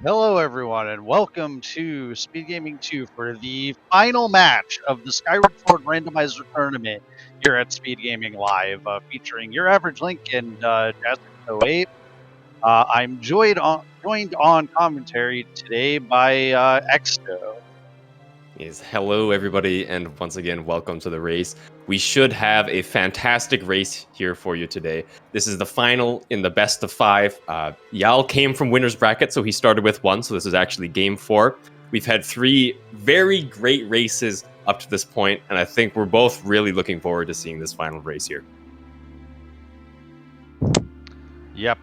Hello, everyone, and welcome to SpeedGaming 2 for the final match of the Skyward Randomizer tournament here at SpeedGaming Live, featuring YourAverageLink and Jasnix08. I'm joined on commentary today by Exto. Yes, hello everybody, and once again, welcome to the race. We should have a fantastic race here for you today. This is the final in the best of 5. Yal came from winner's bracket, so he started with 1, so this is actually game 4. We've had 3 very great races up to this point, and I think we're both really looking forward to seeing this final race here. Yep.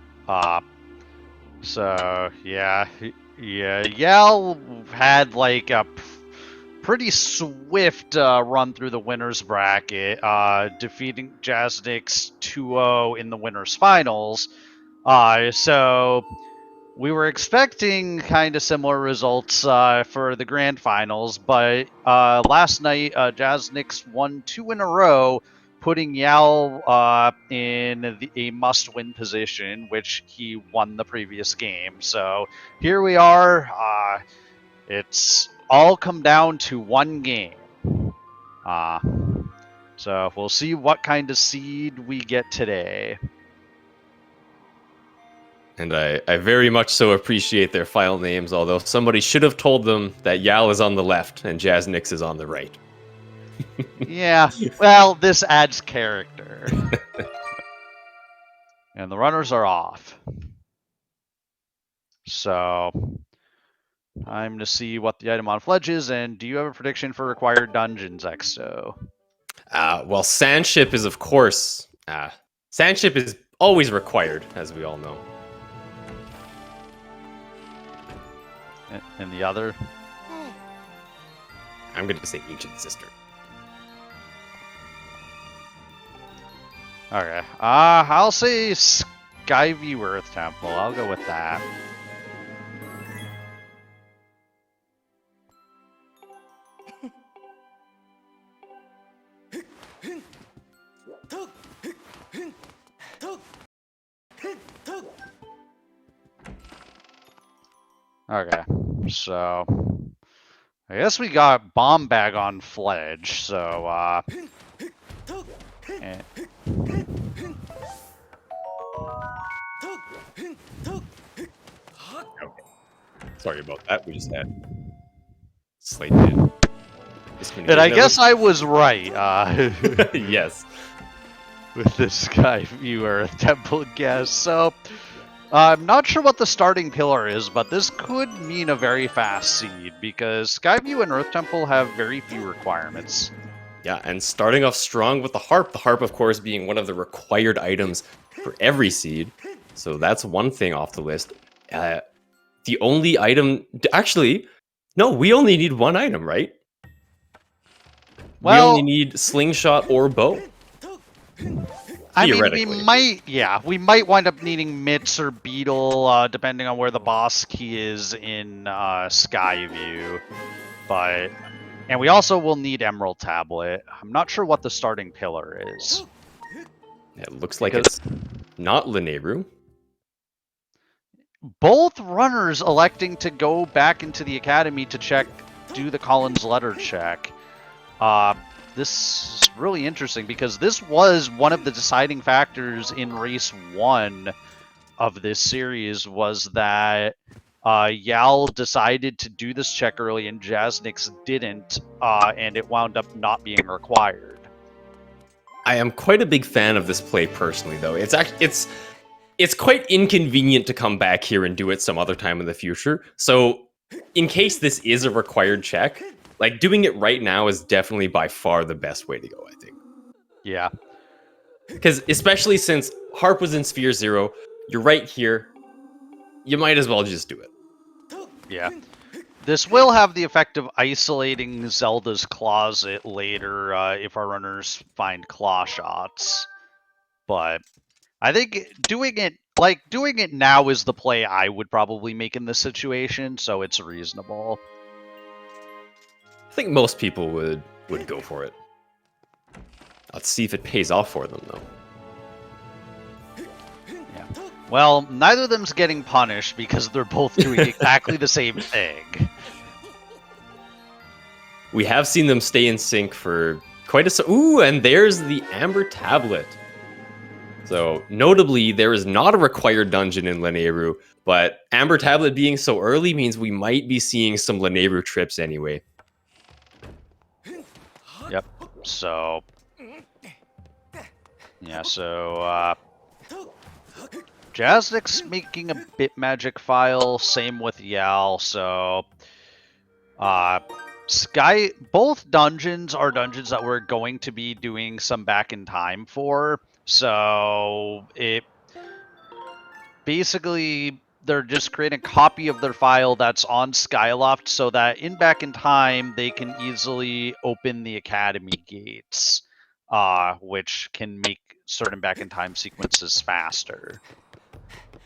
Yeah. Yal had like a pretty swift run through the winners bracket, defeating Jasnix 2-0 in the winners finals. So we were expecting kind of similar results for the grand finals, but last night Jasnix won 2 in a row, putting Yal in a must-win position, which he won the previous game. So here we are. It's all come down to one game. So we'll see what kind of seed we get today. And I very much so appreciate their file names, although somebody should have told them that Yal is on the left and Jasnix is on the right. Yeah, well, this adds character. And the runners are off. So, time to see what the item on Fledge is, and do you have a prediction for required dungeons, Exto? Well, Sandship is, of course, Sandship is always required, as we all know. And the other? I'm going to say Ancient Sister. Okay. I'll say Skyview Earth Temple. I'll go with that. Okay, so I guess we got Bomb Bag on Fledge, so Sorry about that. We just had slight miscommunication. And I guess I was right. Yes. With this Skyview Earth Temple guess. So I'm not sure what the starting pillar is, but this could mean a very fast seed because Skyview and Earth Temple have very few requirements. Yeah, and starting off strong with the harp, of course, being one of the required items for every seed. So that's one thing off the list. The only item... Actually, no, we only need one item, right? Well, we only need slingshot or bow. I mean, we might wind up needing Mitts or Beetle, depending on where the boss key is in Skyview. And we also will need Emerald Tablet. I'm not sure what the starting pillar is. It looks like it's not Lineru. Both runners electing to go back into the academy to do the Collins letter check. This is really interesting because this was one of the deciding factors in race 1 of this series was that Yal decided to do this check early and Jasnix didn't, and it wound up not being required. I am quite a big fan of this play personally, though. It's quite inconvenient to come back here and do it some other time in the future. So, in case this is a required check, like, doing it right now is definitely by far the best way to go, I think. Yeah. Because especially since Harp was in Sphere 0, you're right here, you might as well just do it. Yeah. This will have the effect of isolating Zelda's closet later if our runners find claw shots. But I think doing it now is the play I would probably make in this situation, so it's reasonable. I think most people would go for it. Let's see if it pays off for them, though. Yeah. Well, neither of them's getting punished because they're both doing exactly the same thing. We have seen them stay in sync for quite a... Ooh, and there's the Amber Tablet. So, notably, there is not a required dungeon in Lanayru, but Amber Tablet being so early means we might be seeing some Lanayru trips anyway. Yep. So... Yeah, so... Jasnix making a bit magic file, same with Yal, so... both dungeons are dungeons that we're going to be doing some back in time for, so it... Basically, they're just creating a copy of their file that's on Skyloft so that in back in time, they can easily open the Academy gates, which can make certain back in time sequences faster.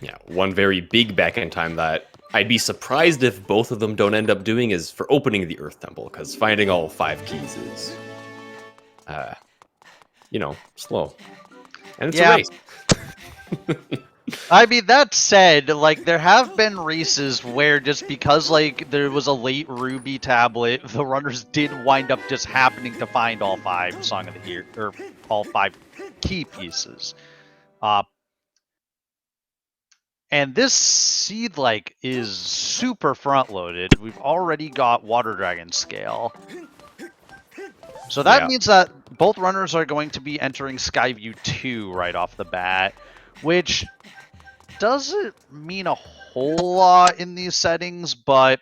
Yeah, one very big back in time that I'd be surprised if both of them don't end up doing is for opening the Earth Temple, because finding all 5 keys is, slow. And it's a race. I mean, that said, like, there have been races where just because, like, there was a late Ruby tablet, the runners did wind up just happening to find all 5 Song of the Year, or all 5 key pieces. And this seed, like, is super front-loaded. We've already got Water Dragon Scale. So that means that both runners are going to be entering Skyview 2 right off the bat, which doesn't mean a whole lot in these settings, but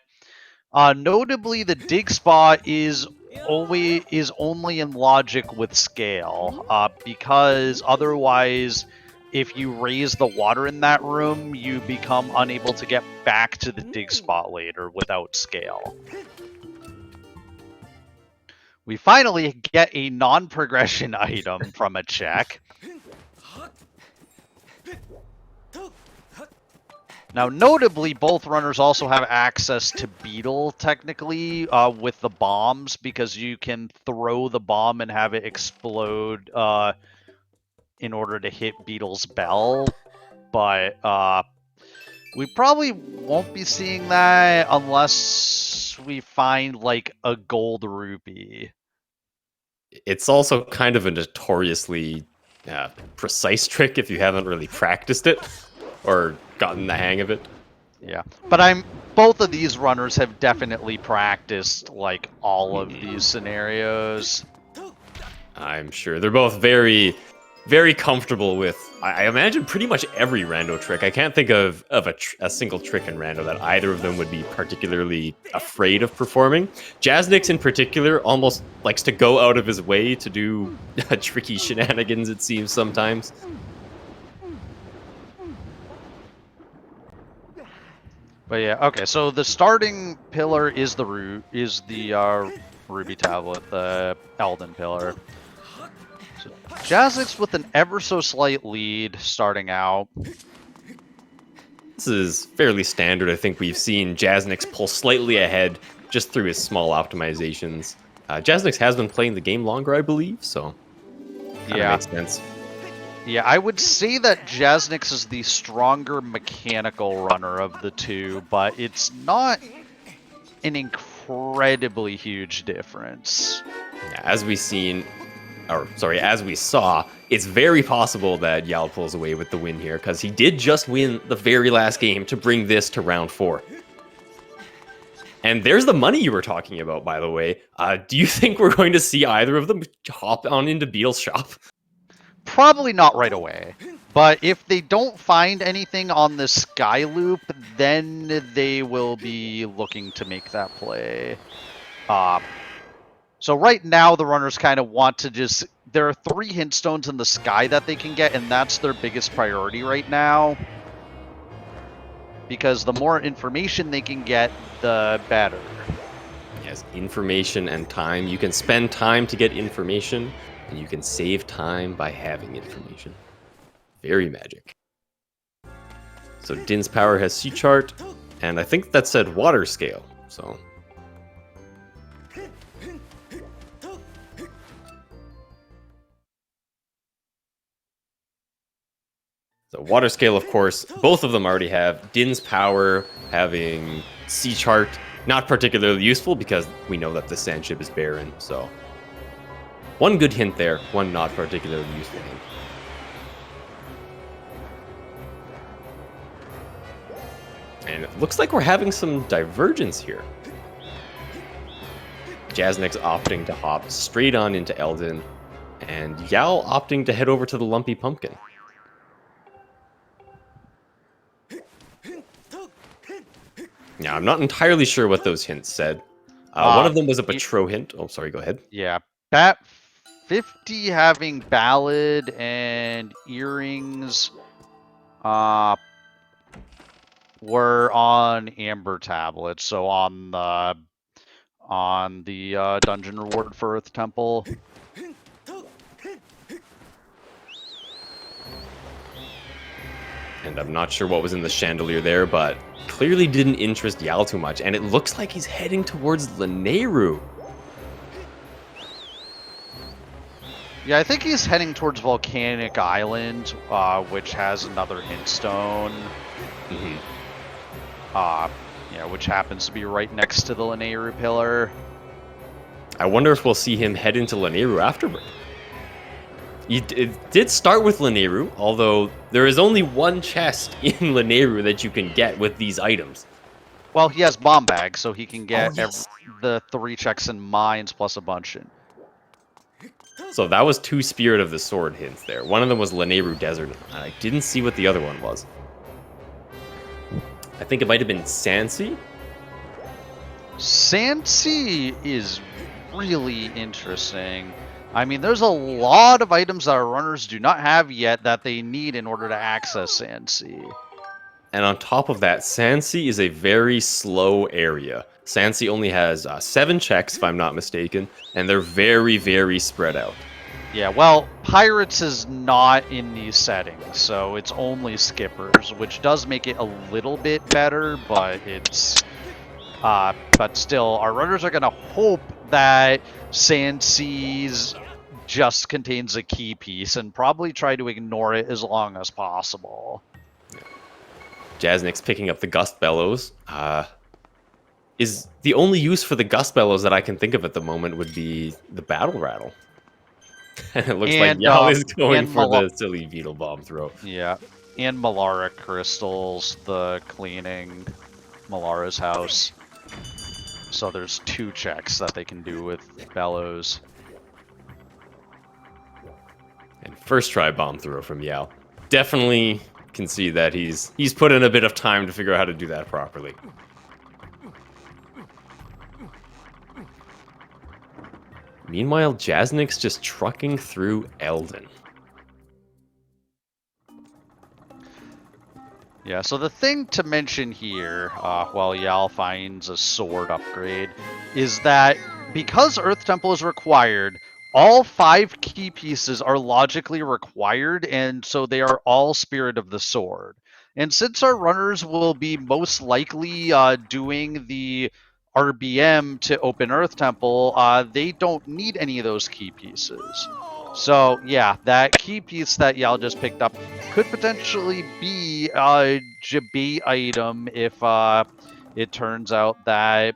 notably the dig spot is only in logic with scale, because otherwise, if you raise the water in that room, you become unable to get back to the dig spot later without scale. We finally get a non-progression item from a check. Now, notably, both runners also have access to Beetle, technically, with the bombs, because you can throw the bomb and have it explode in order to hit Beetle's bell. But we probably won't be seeing that unless we find, like, a gold rupee. It's also kind of a notoriously precise trick if you haven't really practiced it or gotten the hang of it. Yeah, but both of these runners have definitely practiced, like, all of these scenarios. I'm sure they're both very, very comfortable with, I imagine, pretty much every rando trick. I can't think of a single trick in rando that either of them would be particularly afraid of performing. Jasnix, in particular, almost likes to go out of his way to do tricky shenanigans, it seems, sometimes. But yeah, okay, so the starting pillar is the Ruby Tablet, the Elden Pillar. So Jasnix with an ever so slight lead starting out. This is fairly standard. I think we've seen Jasnix pull slightly ahead just through his small optimizations. Jasnix has been playing the game longer, I believe, so yeah, makes sense. Yeah, I would say that Jasnix is the stronger mechanical runner of the two, but it's not an incredibly huge difference. Yeah, as we saw, it's very possible that Yal pulls away with the win here, because he did just win the very last game to bring this to round 4. And there's the money you were talking about, by the way. Do you think we're going to see either of them hop on into Beetle's shop? Probably not right away. But if they don't find anything on the Sky Loop, then they will be looking to make that play. So right now, the runners kind of want to just... There are 3 hint stones in the sky that they can get, and that's their biggest priority right now. Because the more information they can get, the better. Yes, information and time. You can spend time to get information, and you can save time by having information. Very magic. So Din's Power has Sea Chart, and I think that said Water Scale, so... So Water scale, of course, both of them already have. Din's power, having sea chart, not particularly useful because we know that the sand ship is barren. So one good hint there, one not particularly useful hint. And it looks like we're having some divergence here. Jasnix opting to hop straight on into Eldin, and Yal opting to head over to the Lumpy Pumpkin. Now, I'm not entirely sure what those hints said. One of them was a Patro hint. Oh, sorry, go ahead. Yeah, Bat 50 having Ballad and Earrings were on Amber tablets, so on the dungeon reward for Earth Temple. And I'm not sure what was in the chandelier there, but clearly didn't interest Yal too much. And it looks like he's heading towards Lanayru. Yeah, I think he's heading towards Volcanic Island, which has another hint stone. Mm-hmm. Yeah, which happens to be right next to the Lanayru pillar. I wonder if we'll see him head into Lanayru afterward. It did start with Lanayru, although there is only one chest in Lanayru that you can get with these items. Well, he has Bomb Bag, so he can get the 3 checks in mines plus a bunch in. So that was 2 Spirit of the Sword hints there. One of them was Lanayru Desert, and I didn't see what the other one was. I think it might have been Sansi. Sansi is really interesting. I mean, there's a lot of items that our runners do not have yet that they need in order to access Sansi. And on top of that, Sansi is a very slow area. Sansi only has 7 checks, if I'm not mistaken, and they're very, very spread out. Yeah, well, Pirates is not in these settings, so it's only Skippers, which does make it a little bit better, but it's... but still, our runners are going to hope that Sansi's just contains a key piece and probably try to ignore it as long as possible. Jasnix picking up the Gust Bellows. Is the only use for the Gust Bellows that I can think of at the moment would be the Battle Rattle. And it looks like Yal is going for the silly Beetle Bomb throw. Yeah, and Malara Crystals, the cleaning Malara's house. So there's 2 checks that they can do with Bellows. And first try bomb throw from Yal. Definitely can see that he's put in a bit of time to figure out how to do that properly. Meanwhile, Jasnix just trucking through Eldin. Yeah, so the thing to mention here, while Yal finds a sword upgrade, is that because Earth Temple is required, all 5 key pieces are logically required, and so they are all Spirit of the Sword. And since our runners will be most likely doing the RBM to open Earth Temple, they don't need any of those key pieces. So, yeah, that key piece that Yal just picked up could potentially be a debate item if it turns out that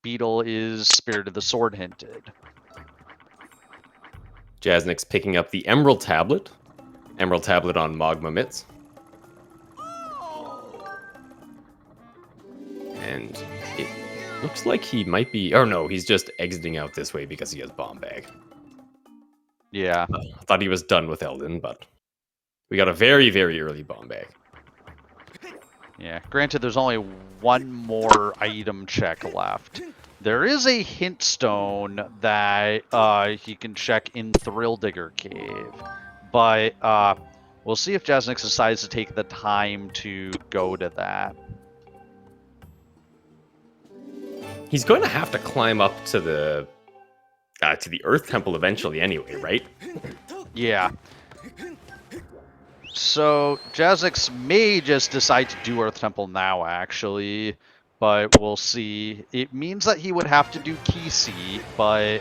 Beetle is Spirit of the Sword hinted. Jasnix picking up the Emerald Tablet. Emerald Tablet on Magma Mitts. And it looks like he might be... Oh no, he's just exiting out this way because he has Bomb Bag. Yeah. I thought he was done with Eldin, but we got a very, very early Bomb Bag. Yeah, granted there's only 1 more item check left. There is a hint stone that he can check in Thrill Digger Cave. But we'll see if Jasnix decides to take the time to go to that. He's going to have to climb up to the Earth Temple eventually anyway, right? Yeah. So Jasnix may just decide to do Earth Temple now, actually. But we'll see. It means that he would have to do Key Seed, but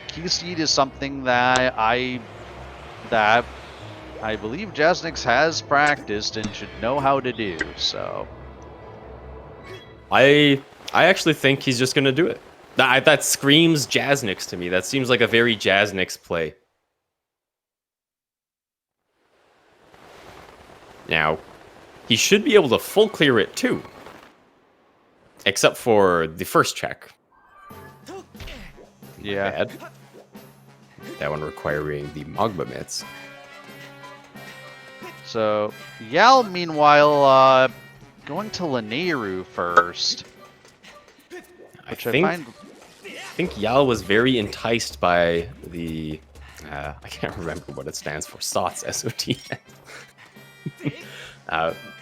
Key Seed is something that I believe Jasnix has practiced and should know how to do, so... I actually think he's just going to do it. That screams Jasnix to me. That seems like a very Jasnix play. Now, he should be able to full clear it too. Except for the first check. Yeah. Bad. That one requiring the Magma Mitts. So, Yal, meanwhile, going to Lanayru first. Which I think Yal was very enticed by the... I can't remember what it stands for. SOTS, S-O-T.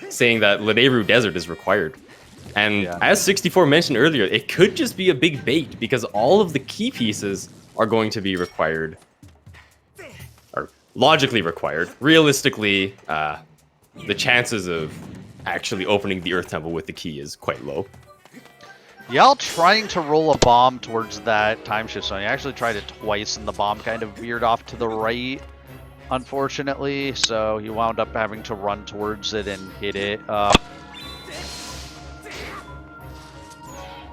Saying that Lanayru Desert is required. And as 64 mentioned earlier, it could just be a big bait because all of the key pieces are going to be required. Or logically required. Realistically, the chances of actually opening the Earth Temple with the key is quite low. Yal trying to roll a bomb towards that time shift zone. He actually tried it twice and the bomb kind of veered off to the right, unfortunately. So he wound up having to run towards it and hit it.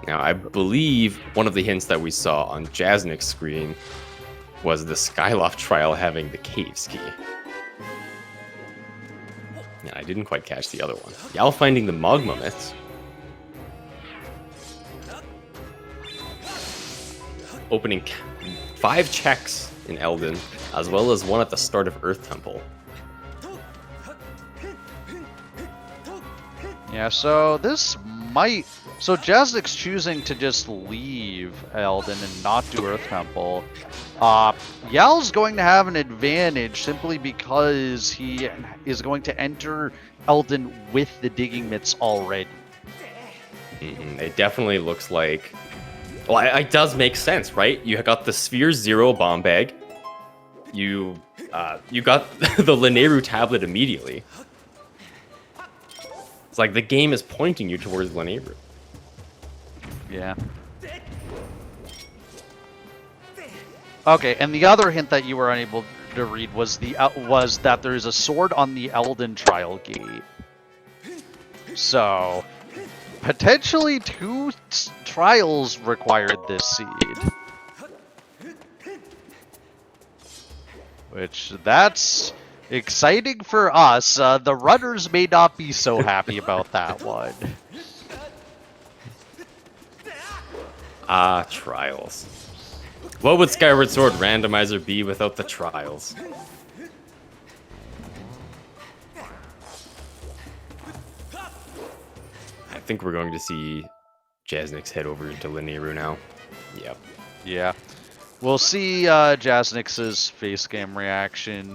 Now, I believe one of the hints that we saw on Jasnix's screen was the Skyloft trial having the Caves key. Yeah, I didn't quite catch the other one. Yal finding the Magma Myths. Opening 5 checks in Elden, as well as one at the start of Earth Temple. Yeah, so this might... So Jasnix choosing to just leave Elden and not do Earth Temple. Yal's going to have an advantage simply because he is going to enter Elden with the digging mitts already. It definitely looks like... Well, it does make sense, right? You got the Sphere Zero bomb bag. You got the Lanayru tablet immediately. It's like the game is pointing you towards Lanayru. Yeah. Okay, and the other hint that you were unable to read was that there is a sword on the Elden Trial Gate. So, potentially 2 trials required this seed. Which, that's exciting for us. The runners may not be so happy about that one. Trials. What would Skyward Sword Randomizer be without the trials? I think we're going to see Jasnix head over to Lanayru now. Yep. Yeah. We'll see Jasnix's face cam reaction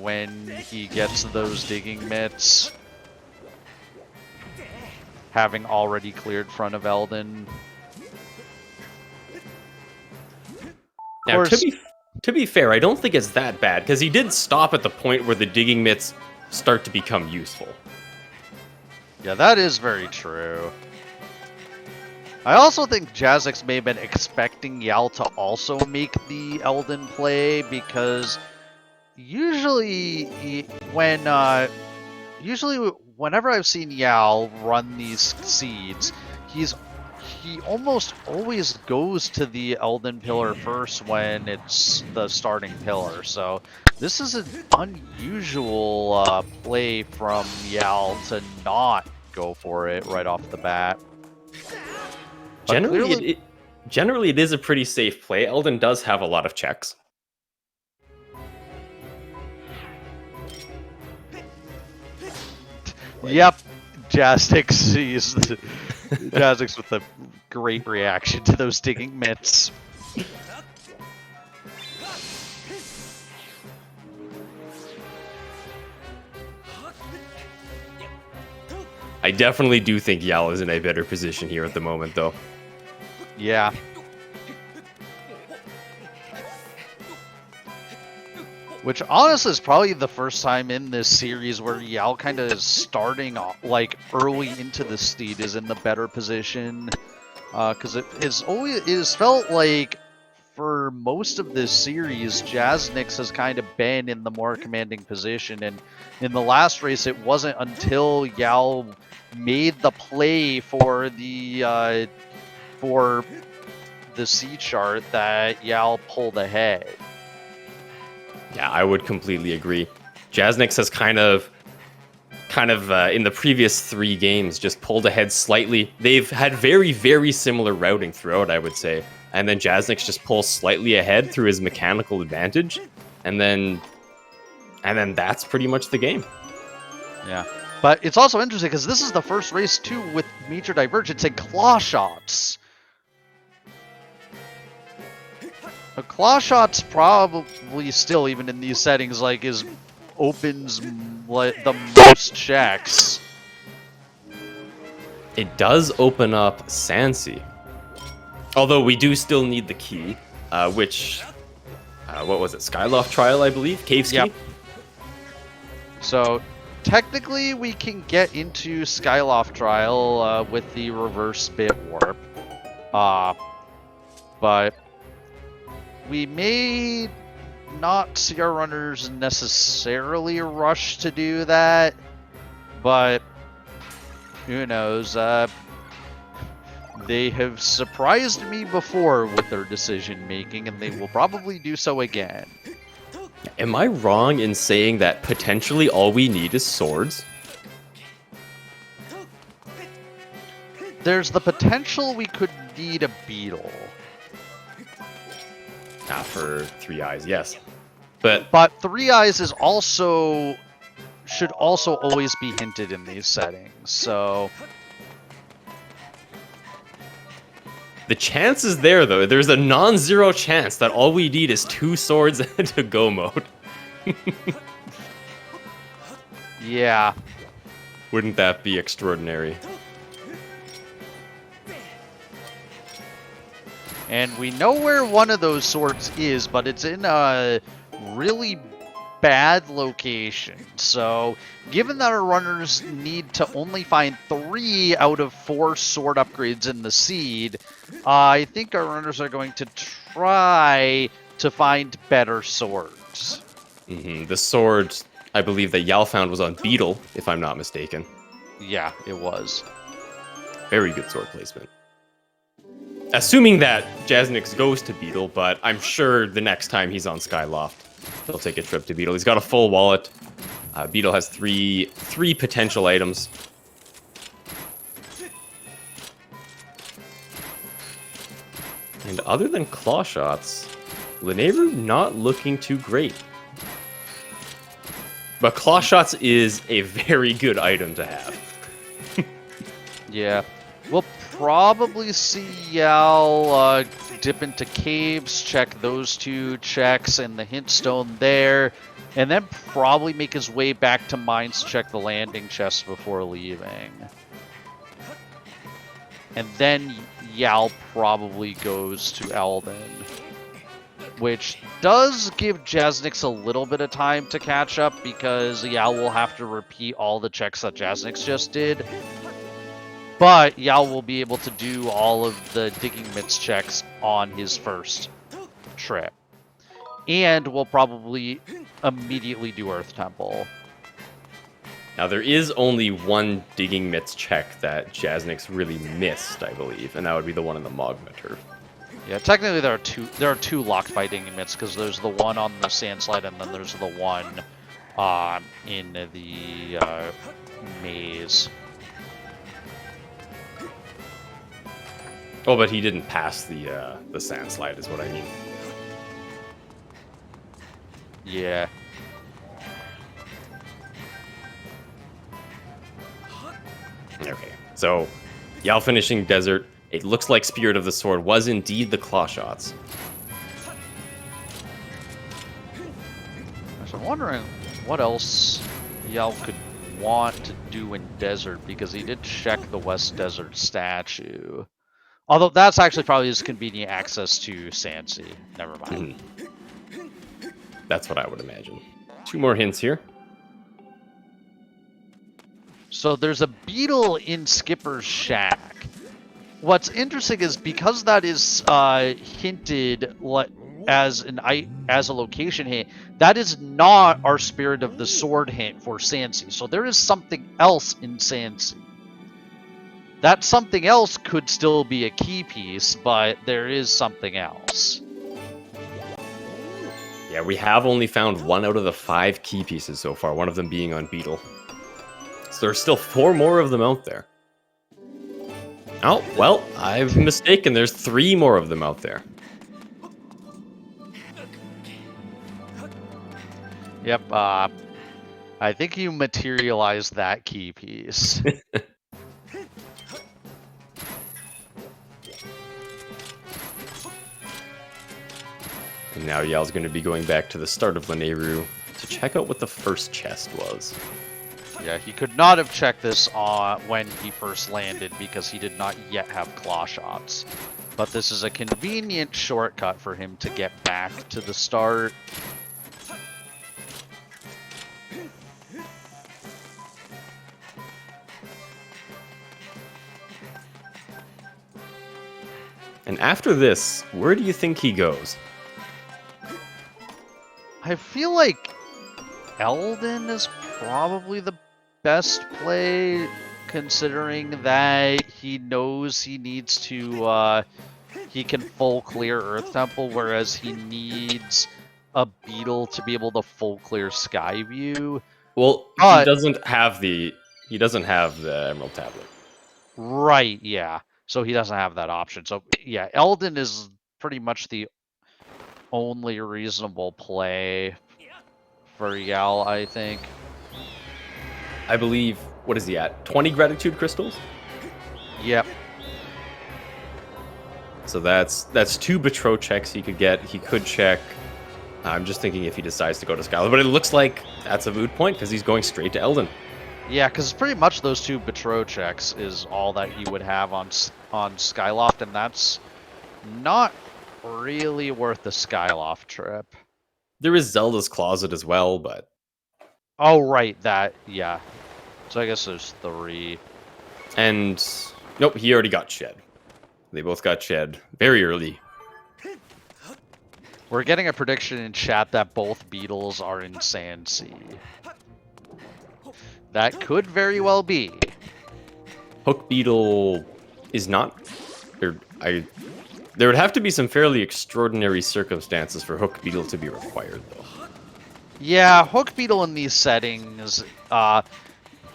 when he gets those digging mitts. Having already cleared front of Elden. Now, to be fair, I don't think it's that bad, because he did stop at the point where the digging mitts start to become useful. Yeah, that is very true. I also think Jasnix may have been expecting Yal to also make the Elden play, because usually whenever I've seen Yal run these seeds, he almost always goes to the Elden pillar first when it's the starting pillar. So this is an unusual play from Yal to not go for it right off the bat. Generally, it is a pretty safe play. Elden does have a lot of checks. Yep, Jasnix sees Jasnix with a great reaction to those digging mitts. I definitely do think Yal is in a better position here at the moment, though. Yeah. Which, honestly, is probably the first time in this series where Yal kind of is starting, like, early into the steed is in the better position. Because it has felt like, for most of this series, Jasnix has kind of been in the more commanding position, and in the last race, it wasn't until Yao made the play for the C chart that Yao pulled ahead. Yeah, I would completely agree. Jasnix has kind of in the previous 3 games just pulled ahead slightly. They've had very, very similar routing throughout, I would say. And then Jasnix just pulls slightly ahead through his mechanical advantage. And then that's pretty much the game. Yeah. But it's also interesting because this is the first race, too, with major divergence and claw shots. A claw shot's probably still, even in these settings, like, opens the most checks. It does open up Sansi. Although we do still need the key, which, what was it, Skyloft Trial, I believe? Cave's Yep. key? So, technically, we can get into Skyloft Trial with the reverse bit warp. But we may not see our runners necessarily rush to do that, but who knows? They have surprised me before with their decision making, and they will probably do so again. Am I wrong in saying that potentially all we need is swords? There's the potential we could need a beetle. For 3 eyes, yes. But 3 eyes is also should also always be hinted in these settings. So the chance is there, though. There's a non-zero chance that all we need is 2 swords to go mode. yeah. Wouldn't that be extraordinary? And we know where one of those swords is, but it's in a really bad location. So, given that our runners need to only find 3 out of 4 sword upgrades in the seed, I think our runners are going to try to find better swords. The sword, I believe that Yal found was on Beetle, if I'm not mistaken. Yeah, it was. Very good sword placement. Assuming that Jasnix goes to Beetle, but I'm sure the next time he's on Skyloft, he'll take a trip to Beetle. He's got a full wallet. Beetle has three potential items. And other than claw shots, Linearu not looking too great. But claw shots is a very good item to have. Yeah. We'll probably see Yal dip into caves, check those 2 checks and the hint stone there, and then probably make his way back to mines to check the landing chest before leaving. And then Yal probably goes to Eldin, which does give Jasnix a little bit of time to catch up because Yal will have to repeat all the checks that Jasnix just did. But Yao will be able to do all of the digging mitts checks on his first trip. And we'll probably immediately do Earth Temple. Now, there is only one digging mitts check that Jasnix really missed, I believe, and that would be the one in the Magma Turf. Yeah, technically there are two locked by digging mitts, because there's the one on the sandslide and then there's the one in the maze. Oh, but he didn't pass the sandslide, is what I mean. Yeah. Okay, so Yao finishing Desert. It looks like Spirit of the Sword was indeed the claw shots. So I'm wondering what else Yao could want to do in Desert, because he did check the West Desert statue. Although that's actually probably his convenient access to Sansi. Never mind. That's what I would imagine. 2 more hints here. So there's a beetle in Skipper's shack. what's interesting is because that is hinted as a location hint, that is not our Spirit of the Sword hint for Sansi. So there is something else in Sansi. That something else could still be a key piece, but there is something else. Yeah, we have only found 1 out of the 5 key pieces so far, one of them being on Beetle. So there's still 4 more of them out there. Oh, well, I've mistaken. There's 3 more of them out there. Yep, I think you materialized that key piece. And now Yal's going to be going back to the start of Lanayru to check out what the first chest was. Yeah, he could not have checked this when he first landed because he did not yet have claw shots. But this is a convenient shortcut for him to get back to the start. And after this, where do you think he goes? I feel like Eldon is probably the best play, considering that he knows he needs to, he can full clear Earth Temple, whereas he needs a Beetle to be able to full clear Skyview. Well, he doesn't have the Emerald Tablet. Right, yeah. So he doesn't have that option. So yeah, Eldon is pretty much the only reasonable play for Yal, I think. I believe, what is he at? 20 gratitude crystals? Yep. So that's 2 betroth checks he could get. He could check. I'm just thinking if he decides to go to Skyward, but it looks like that's a moot point because he's going straight to Eldon. Yeah, because pretty much those 2 betroth checks is all that he would have on Skyloft, and that's not really worth the Skyloft trip. There is Zelda's Closet as well, but... Oh, right, that, yeah. So I guess there's 3. And, nope, he already got Shed. They both got Shed very early. We're getting a prediction in chat that both Beetles are in Sansi. That could very well be. Hook Beetle is not... There would have to be some fairly extraordinary circumstances for Hook Beetle to be required, though. Yeah, Hook Beetle in these settings,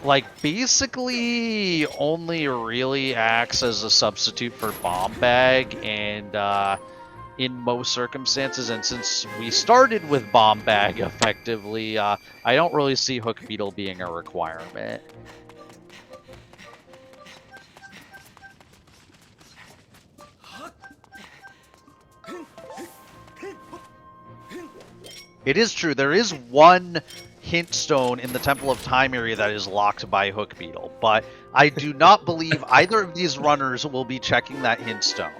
like, basically only really acts as a substitute for Bomb Bag, and, in most circumstances, and since we started with Bomb Bag, effectively, I don't really see Hook Beetle being a requirement. It is true, there is one hint stone in the Temple of Time area that is locked by Hook Beetle, but I do not believe either of these runners will be checking that hint stone.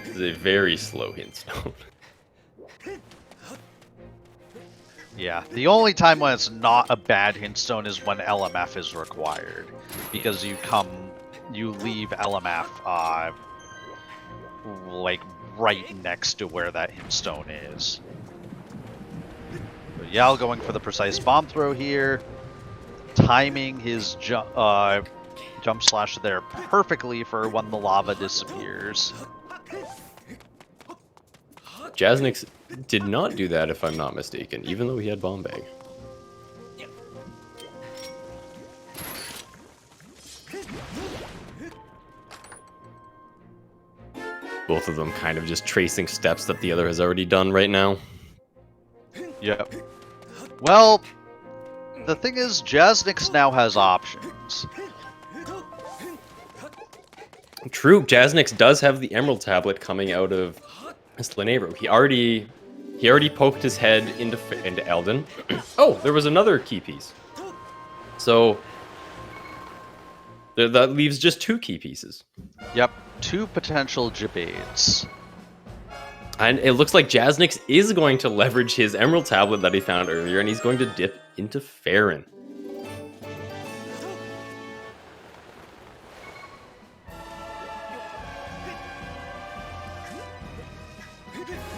It's a very slow hint stone. Yeah, the only time when it's not a bad hint stone is when LMF is required, because you leave LMF, like, right next to where that hint stone is. So Yal going for the precise bomb throw here, timing his jump slash there perfectly for when the lava disappears. Jasnix did not do that, if I'm not mistaken, even though he had Bomb Bag. Both of them kind of just tracing steps that the other has already done right now. Yep. Well, the thing is, Jasnix now has options. True, Jasnix does have the Emerald Tablet coming out of Lanayru. He already poked his head into Eldon. Oh, there was another key piece. So that leaves just 2 key pieces. Yep, 2 potential Jabades. And it looks like Jasnix is going to leverage his Emerald Tablet that he found earlier, and he's going to dip into Farron.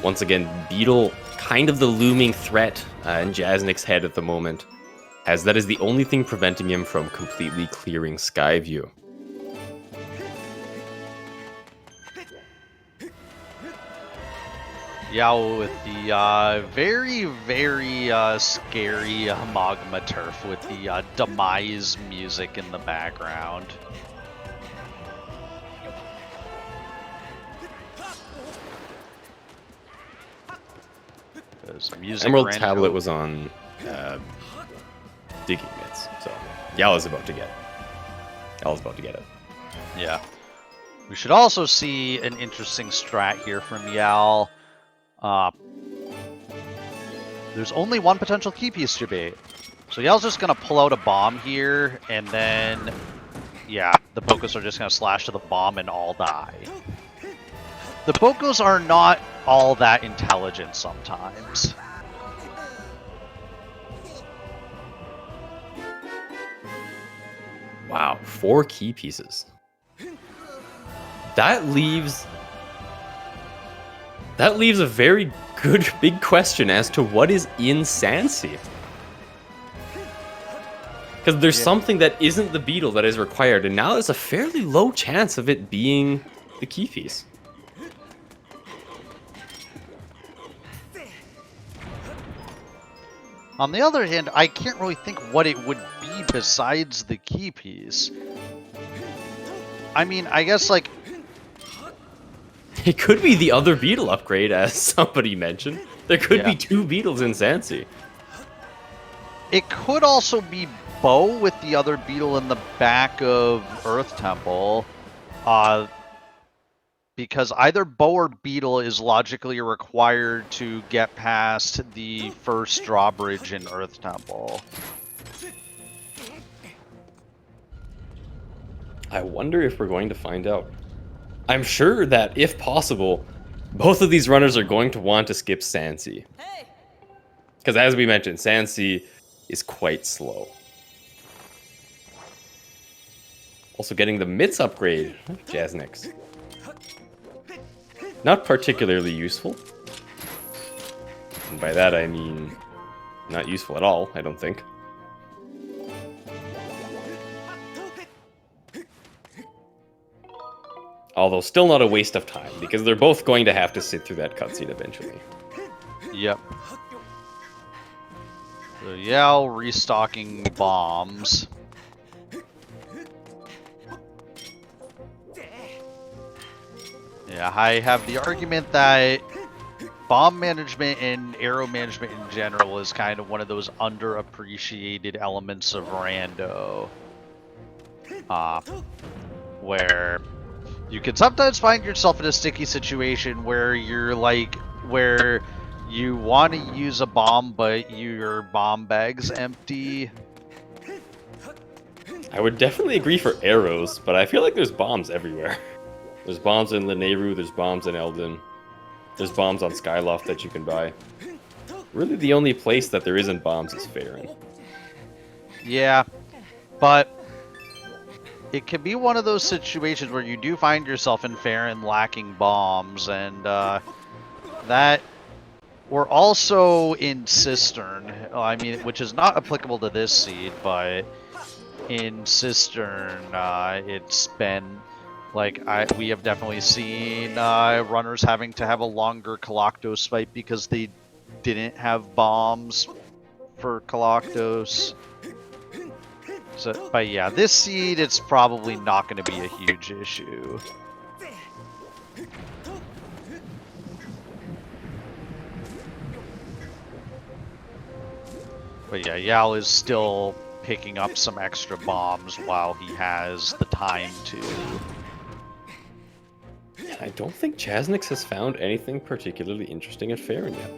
Once again, Beetle, kind of the looming threat in Jasnix's head at the moment, as that is the only thing preventing him from completely clearing Skyview. Yao with the very, very scary Magma Turf with the demise music in the background. Emerald Tablet was on digging mitts, so Yao is about to get it. Yal's about to get it. Yeah. We should also see an interesting strat here from Yal. There's only one potential key piece to bait. So Yal's just going to pull out a bomb here, and then, yeah, the Bokos are just going to slash to the bomb and all die. The Bokos are not all that intelligent sometimes. Wow, 4 key pieces. That leaves a very good big question as to what is in Sansi. Because there's something that isn't the beetle that is required, and now there's a fairly low chance of it being the key piece. On the other hand, I can't really think what it would be besides the key piece. I mean, I guess, like... It could be the other beetle upgrade, as somebody mentioned. There could be 2 beetles in Sansi. It could also be Bo with the other beetle in the back of Earth Temple. Because either Bo or Beetle is logically required to get past the first drawbridge in Earth Temple. I wonder if we're going to find out. I'm sure that, if possible, both of these runners are going to want to skip Sansi. Because as we mentioned, Sansi is quite slow. Also getting the mitts upgrade, Jasnix. Not particularly useful. And by that I mean not useful at all, I don't think. Although still not a waste of time, because they're both going to have to sit through that cutscene eventually. Yep. So Yao restocking bombs. Yeah, I have the argument that bomb management and arrow management in general is kind of one of those underappreciated elements of Rando. Where you can sometimes find yourself in a sticky situation where you're like, where you want to use a bomb, but your bomb bag's empty. I would definitely agree for arrows, but I feel like there's bombs everywhere. There's bombs in Lanayru, there's bombs in Eldon. There's bombs on Skyloft that you can buy. Really the only place that there isn't bombs is Farron. Yeah, but it can be one of those situations where you do find yourself in Farron lacking bombs, and that... We're also in Cistern, I mean, which is not applicable to this seed, but in Cistern, it's been... Like, we have definitely seen runners having to have a longer Galactos fight because they didn't have bombs for Galactos. So, but yeah, this seed, it's probably not going to be a huge issue. But yeah, Yao is still picking up some extra bombs while he has the time to. I don't think Jasnix has found anything particularly interesting at Farron yet.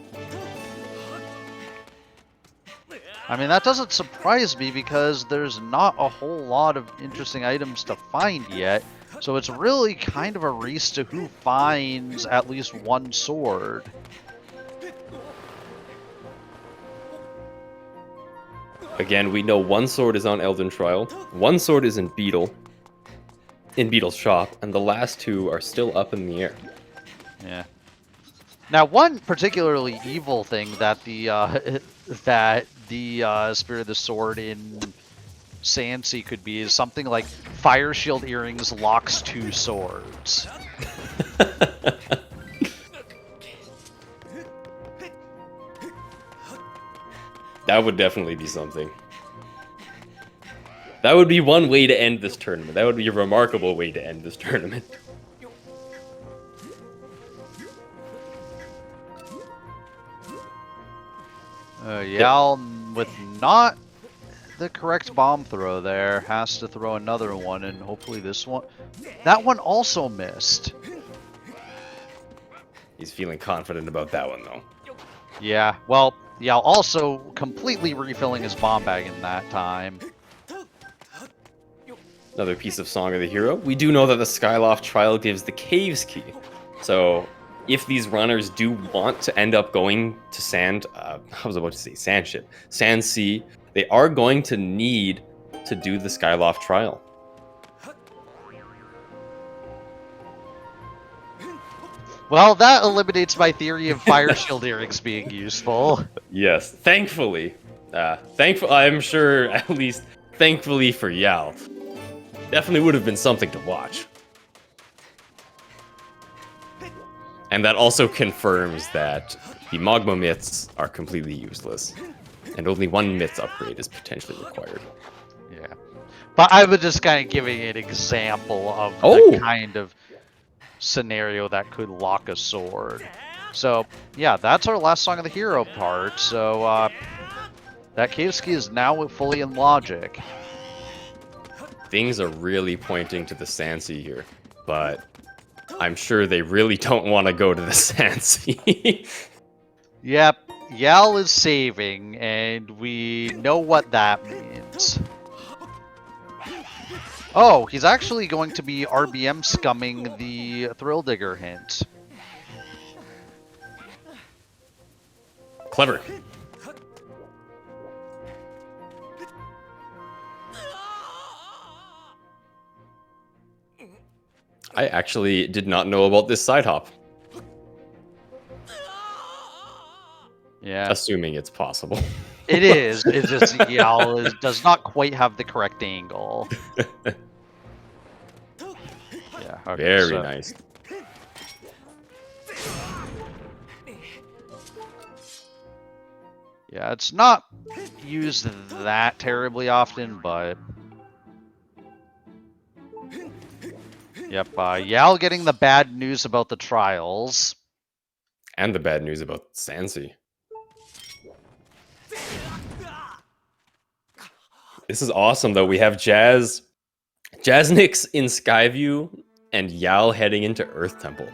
I mean, that doesn't surprise me because there's not a whole lot of interesting items to find yet. So it's really kind of a race to who finds at least one sword. Again, we know one sword is on Elden Trial, one sword is in Beetle, in Beetle's shop, and the last 2 are still up in the air. Yeah. Now, one particularly evil thing that the Spirit of the Sword in Sansi could be is something like Fire Shield Earrings locks 2 swords. That would definitely be something. That would be one way to end this tournament. That would be a remarkable way to end this tournament. Yal, with not the correct bomb throw there, has to throw another one, and hopefully this one... That one also missed. He's feeling confident about that one, though. Yeah, well, Yal also completely refilling his bomb bag in that time. Another piece of Song of the Hero. We do know that the Skyloft trial gives the Caves key. So, if these runners do want to end up going to Sand... I was about to say Sandship. Sand Sea, they are going to need to do the Skyloft trial. Well, that eliminates my theory of Fire Shield Earrings being useful. Yes, thankfully. I'm sure, at least, thankfully for Yal. Definitely would have been something to watch. And that also confirms that the Mogma myths are completely useless. And only one myths upgrade is potentially required. Yeah. But I was just kind of giving an example of the kind of scenario that could lock a sword. So, yeah, that's our last Song of the Hero part. So, that Caveski is now fully in logic. Things are really pointing to the Sansi here, but I'm sure they really don't want to go to the Sansi. Yep, Yal is saving, and we know what that means. Oh, he's actually going to be RBM scumming the Thrill Digger hint. Clever. I actually did not know about this side hop. Yeah. Assuming it's possible. It is. It's just Yal does not quite have the correct angle. Yeah. Okay, Very nice. Yeah, it's not used that terribly often, but... Yep, Yal getting the bad news about the trials. And the bad news about Sansi. This is awesome, though. We have Jasnix in Skyview and Yal heading into Earth Temple.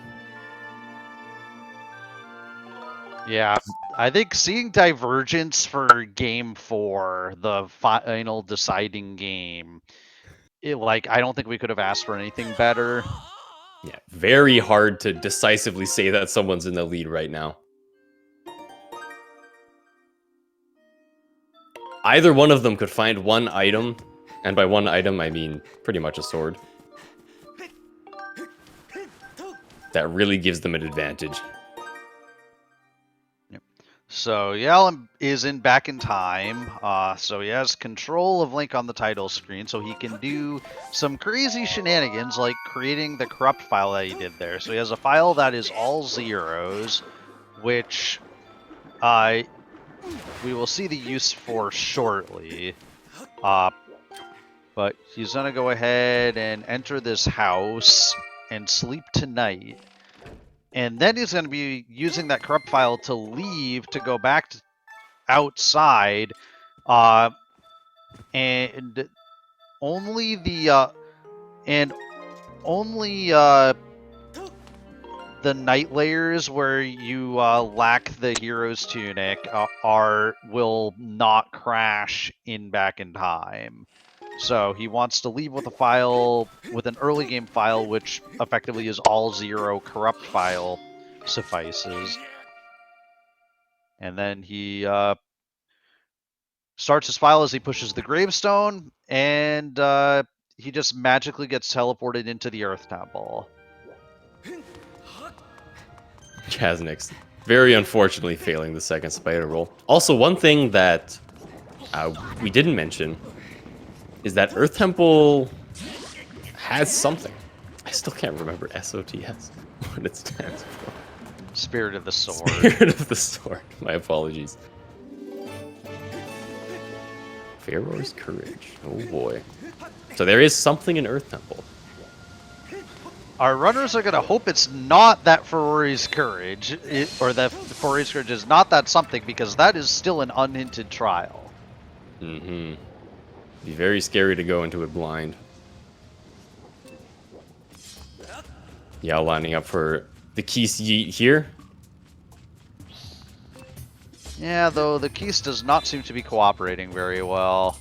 Yeah, I think seeing Divergence for Game 4, the final deciding game, I don't think we could have asked for anything better. Yeah, very hard to decisively say that someone's in the lead right now. Either one of them could find one item, and by one item I mean pretty much a sword. That really gives them an advantage. Yep. So Yal is back in time, so he has control of Link on the title screen, so he can do some crazy shenanigans like creating the corrupt file that he did there. So he has a file that is all zeros, which we will see the use for shortly. But he's going to go ahead and enter this house and sleep tonight. And then he's going to be using that corrupt file to leave to go back outside. And only the the night layers where you lack the hero's tunic will not crash back in time. So he wants to leave with a file, with an early game file, which effectively is all zero corrupt file suffices. And then he starts his file as he pushes the gravestone, and he just magically gets teleported into the Earth Temple. Jasnix, very unfortunately failing the second spider roll. Also, one thing that we didn't mention is that Earth Temple has something. I still can't remember SOTS, what it stands for. Spirit of the Sword. Spirit of the Sword. My apologies. Pharaoh's Courage. Oh boy. So there is something in Earth Temple. Our runners are going to hope it's not that Ferrari's Courage, or that Ferrari's Courage is not that something, because that is still an unhinted trial. Mm-hmm. Be very scary to go into it blind. Yeah, lining up for the Keys Yeet here. Yeah, though the Keys does not seem to be cooperating very well.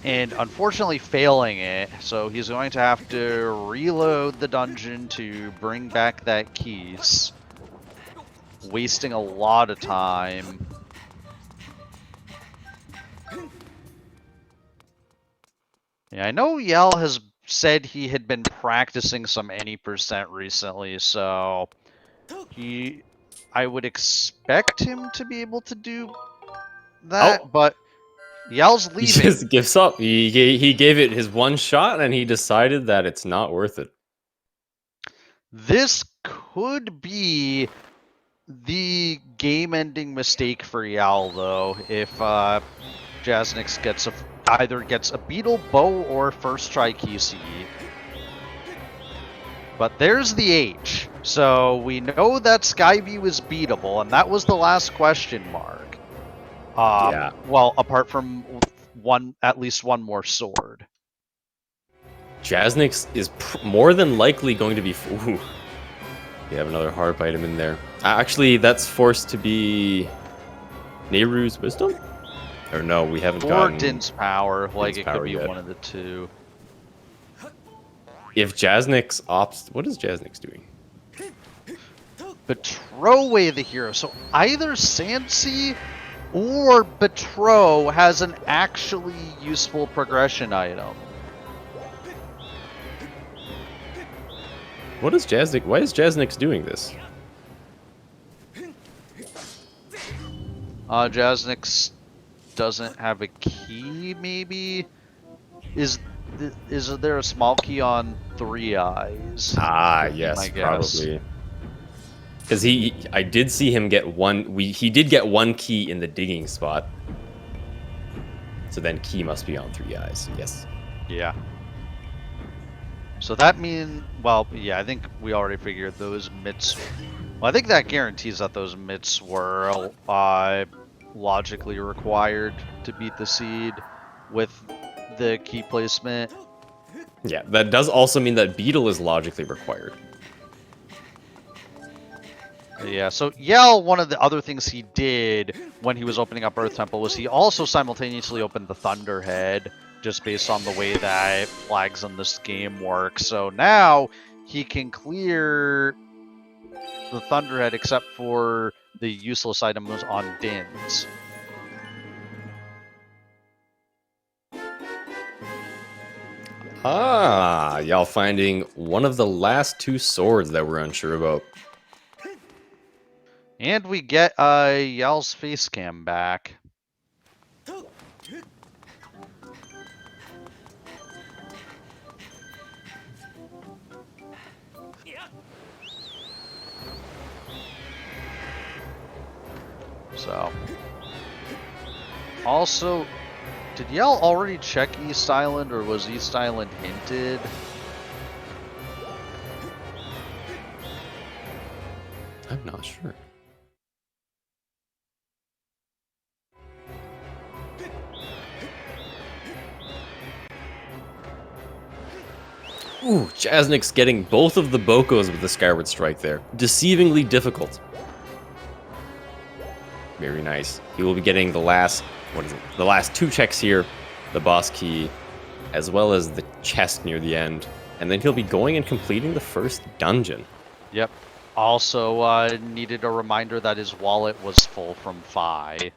And unfortunately failing it, so he's going to have to reload the dungeon to bring back that Keys. Wasting a lot of time. Yeah, I know Yell has said he had been practicing some any percent recently, so I would expect him to be able to do that, but Yell's leaving. He just gives up. He gave it his one shot and he decided that it's not worth it. This could be the game-ending mistake for Yell, though, if Jasnix either gets a Beetle, Bow, or first try Key. But there's the H. So we know that Skyview is beatable, and that was the last question mark. Yeah. Well, apart from at least one more sword. Jasnix is more than likely going to be... Ooh. We have another harp item in there. Actually, that's forced to be Nehru's Wisdom? Or no, we haven't gotten... Or Din's Power, like it could be yet. one of the two. If Jasnix opts... What is Jasnix doing? Betrow away the hero. So either Sansi or Betrow has an actually useful progression item. What is Jasnix? Why is Jasnix doing this? Jasnix doesn't have a key, maybe? Is there a small key on 3 Eyes? Ah, yes, probably. Because I did see him get one. He did get one key in the digging spot. So then key must be on 3 Eyes. Yes. Yeah. So that means, well, yeah, I think we already figured those mitts. Well, I think that guarantees that those mitts were logically required to beat the seed with the key placement. Yeah, that does also mean that Beetle is logically required. Yeah, so Yell, one of the other things he did when he was opening up Earth Temple was he also simultaneously opened the Thunderhead, just based on the way that flags in this game work. So now he can clear the Thunderhead except for the useless items on Din's. Ah, y'all finding one of the last 2 swords that we're unsure about. And we get Yell's face cam back. So, also, did Yell already check East Island, or was East Island hinted? I'm not sure. Ooh, Jasnix getting both of the Bokos with the Skyward Strike there. Deceivingly difficult. Very nice. He will be getting the last, the last 2 checks here. The boss key, as well as the chest near the end. And then he'll be going and completing the first dungeon. Yep. Also, needed a reminder that his wallet was full from Phi.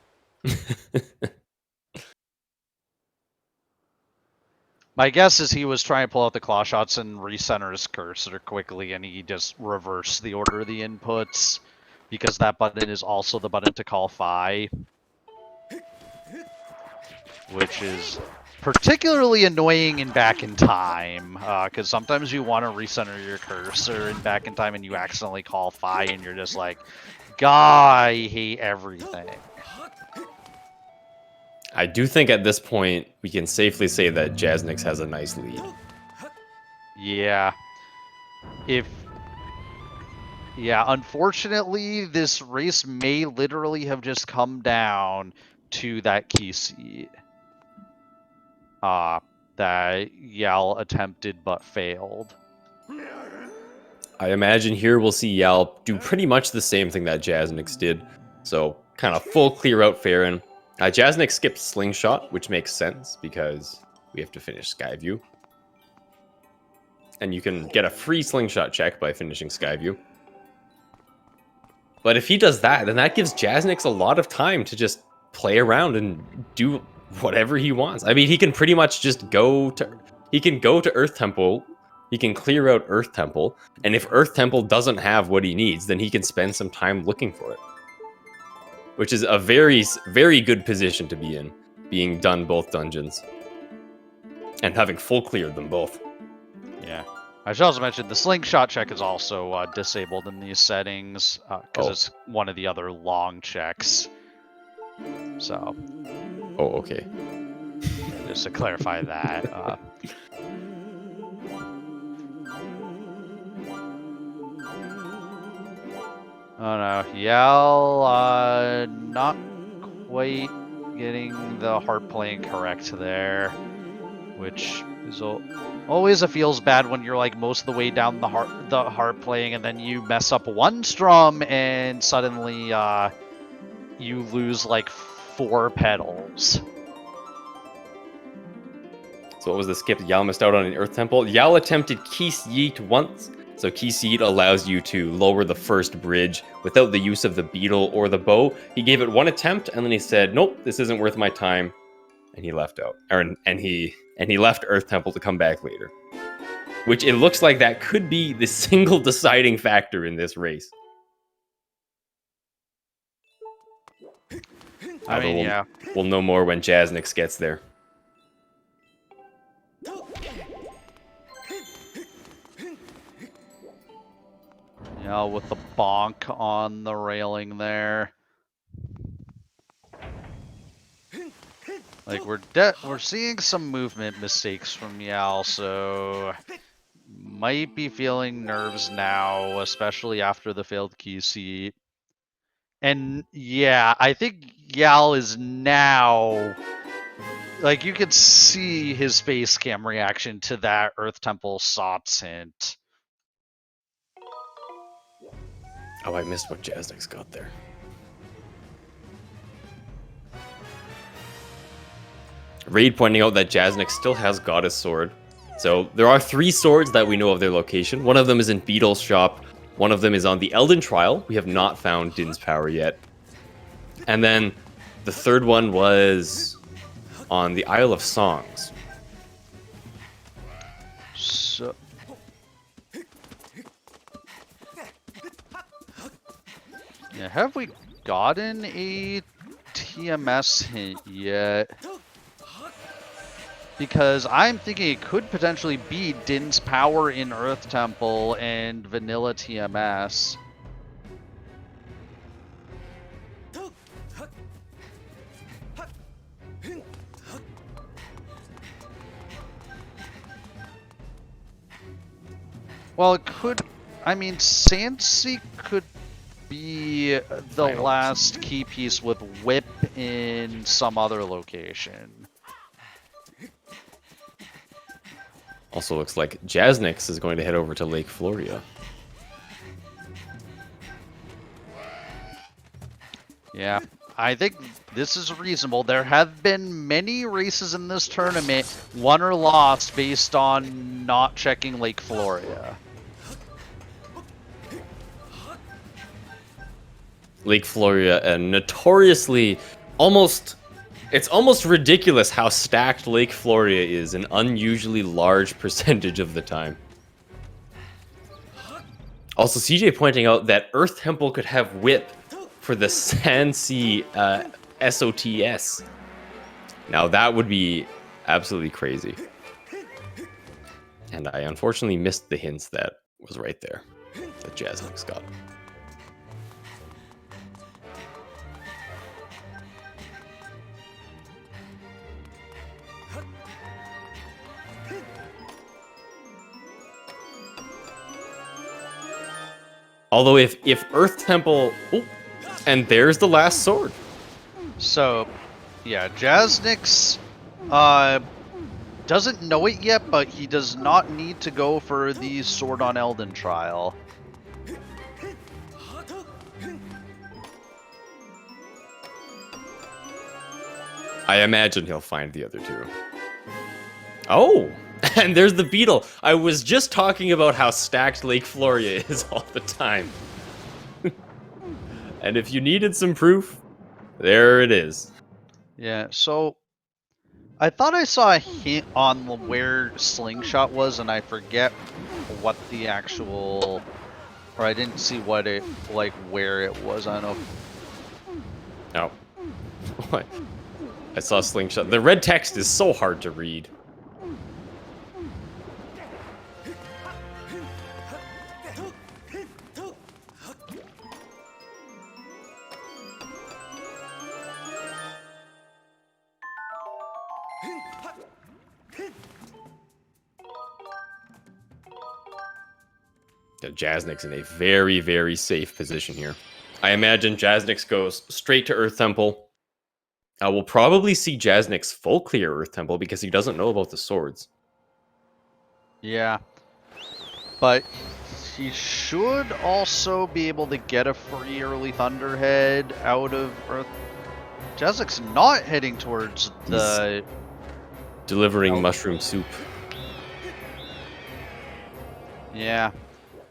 My guess is he was trying to pull out the claw shots and recenter his cursor quickly, and he just reversed the order of the inputs, because that button is also the button to call Phi, which is particularly annoying in Back in Time, because sometimes you want to recenter your cursor in Back in Time and you accidentally call Phi, and you're just like, God, I hate everything. I do think at this point we can safely say that Jasnix has a nice lead. Yeah. Unfortunately, this race may literally have just come down to that key seat. That Yal attempted but failed. I imagine here we'll see Yal do pretty much the same thing that Jasnix did. So, kind of full clear out Farron. Jasnix skipped Slingshot, which makes sense because we have to finish Skyview. And you can get a free Slingshot check by finishing Skyview. But if he does that, then that gives Jasnix a lot of time to just play around and do whatever he wants. I mean, he can pretty much just go to Earth Temple. He can clear out Earth Temple, and if Earth Temple doesn't have what he needs, then he can spend some time looking for it. Which is a very, very good position to be in, being done both dungeons. And having full cleared them both. Yeah. I should also mention the slingshot check is also disabled in these settings, because it's one of the other long checks. So. Oh, okay. Just to clarify that. Oh no, Yal not quite getting the harp playing correct there, which is always feels bad when you're like most of the way down the harp playing, and then you mess up one strum and suddenly you lose like 4 pedals. So what was the skip? Yal missed out on an Earth Temple. Yal attempted Keese Yeet once. So Keese Yeet allows you to lower the first bridge without the use of the beetle or the bow. He gave it one attempt, and then he said, nope, this isn't worth my time. And he left out. And he left Earth Temple to come back later. Which it looks like that could be the single deciding factor in this race. I mean, yeah. We'll know more when Jasnix gets there. Yeah, with the bonk on the railing there. Like we're seeing some movement mistakes from Yal, so might be feeling nerves now, especially after the failed key seat. And yeah, I think Yal is now, like, you could see his face cam reaction to that Earth Temple Sots hint. Oh, I missed what Jasnix got there. Raid pointing out that Jasnix still has Goddess Sword. So there are 3 swords that we know of their location. One of them is in Beetle's shop. One of them is on the Elden Trial. We have not found Din's Power yet. And then the third one was on the Isle of Songs. So... yeah, have we gotten a TMS hint yet? Because I'm thinking it could potentially be Din's Power in Earth Temple and Vanilla TMS. Well, it could... I mean, Sansi could be the last key piece with Whip in some other location. Also looks like Jasnix is going to head over to Lake Floria. Yeah, I think this is reasonable. There have been many races in this tournament, won or lost, based on not checking Lake Floria. Lake Floria, a notoriously almost It's almost ridiculous how stacked Lake Floria is an unusually large percentage of the time. Also, CJ pointing out that Earth Temple could have whip for the Sansi SOTS. Now that would be absolutely crazy. And I unfortunately missed the hints that was right there that Jasnix got. Although if Earth Temple... Oh, and there's the last sword. So, yeah, Jasnix doesn't know it yet, but he does not need to go for the Sword on Elden trial. I imagine he'll find the other two. Oh! And there's the beetle. I was just talking about how stacked Lake Floria is all the time. And if you needed some proof, there it is. Yeah, so I thought I saw a hint on where Slingshot was, and I forget what the actual, or I didn't see what it, like, where it was. I don't know. No. What? I saw Slingshot. The red text is so hard to read. Jasnix in a very, very safe position here. I imagine Jasnix goes straight to Earth Temple. We'll probably see Jasnix full clear Earth Temple because he doesn't know about the swords. Yeah. But he should also be able to get a free early Thunderhead out of Earth. Jasnix not heading towards the... Delivering mushroom soup. Yeah.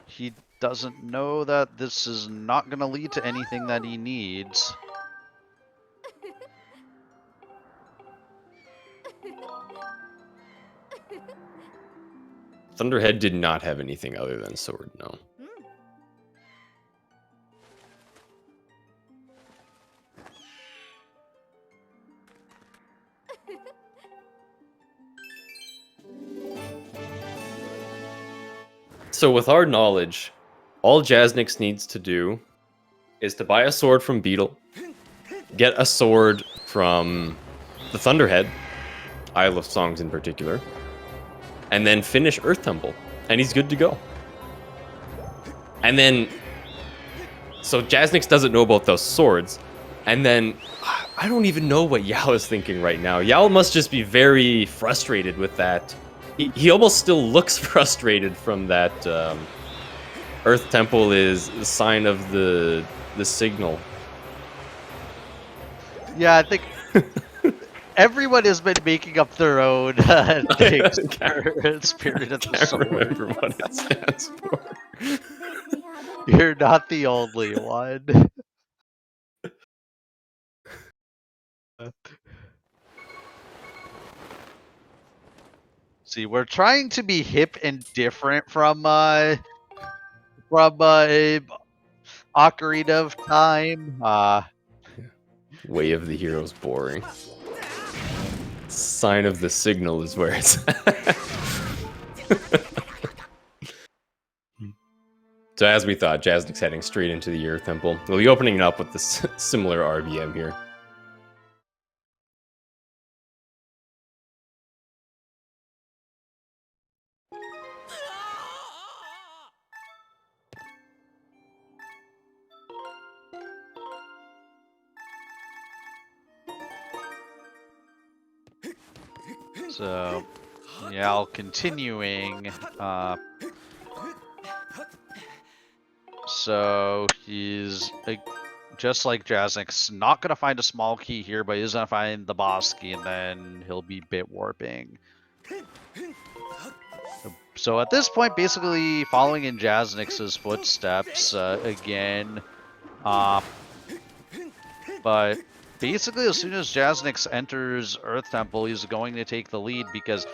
He doesn't know that this is not going to lead to anything that he needs. Thunderhead did not have anything other than sword, no. So with our knowledge, all Jasnix needs to do is to buy a sword from Beetle, get a sword from the Thunderhead, Isle of Songs in particular, and then finish Earth Temple, and he's good to go. And then, so Jasnix doesn't know about those swords, and then, I don't even know what Yao is thinking right now. Yao must just be very frustrated with that. He almost still looks frustrated from that. Earth Temple is the sign of the signal. Yeah, I think everyone has been making up their own things for Spirit of the Sword. I can't remember what it stands for. You're not the only one. See, we're trying to be hip and different from Ocarina of Time. Way of the Hero's boring. Sign of the Signal is where it's at. So as we thought, Jasnix heading straight into the Earth Temple. We'll be opening it up with this similar RBM here. So, yeah, I'll continuing. So he's just like Jasnix, not gonna find a small key here, but he's gonna find the boss key, and then he'll be bit warping. So at this point, basically following in Jasnix's footsteps again, but basically as soon as Jasnix enters Earth Temple, he's going to take the lead because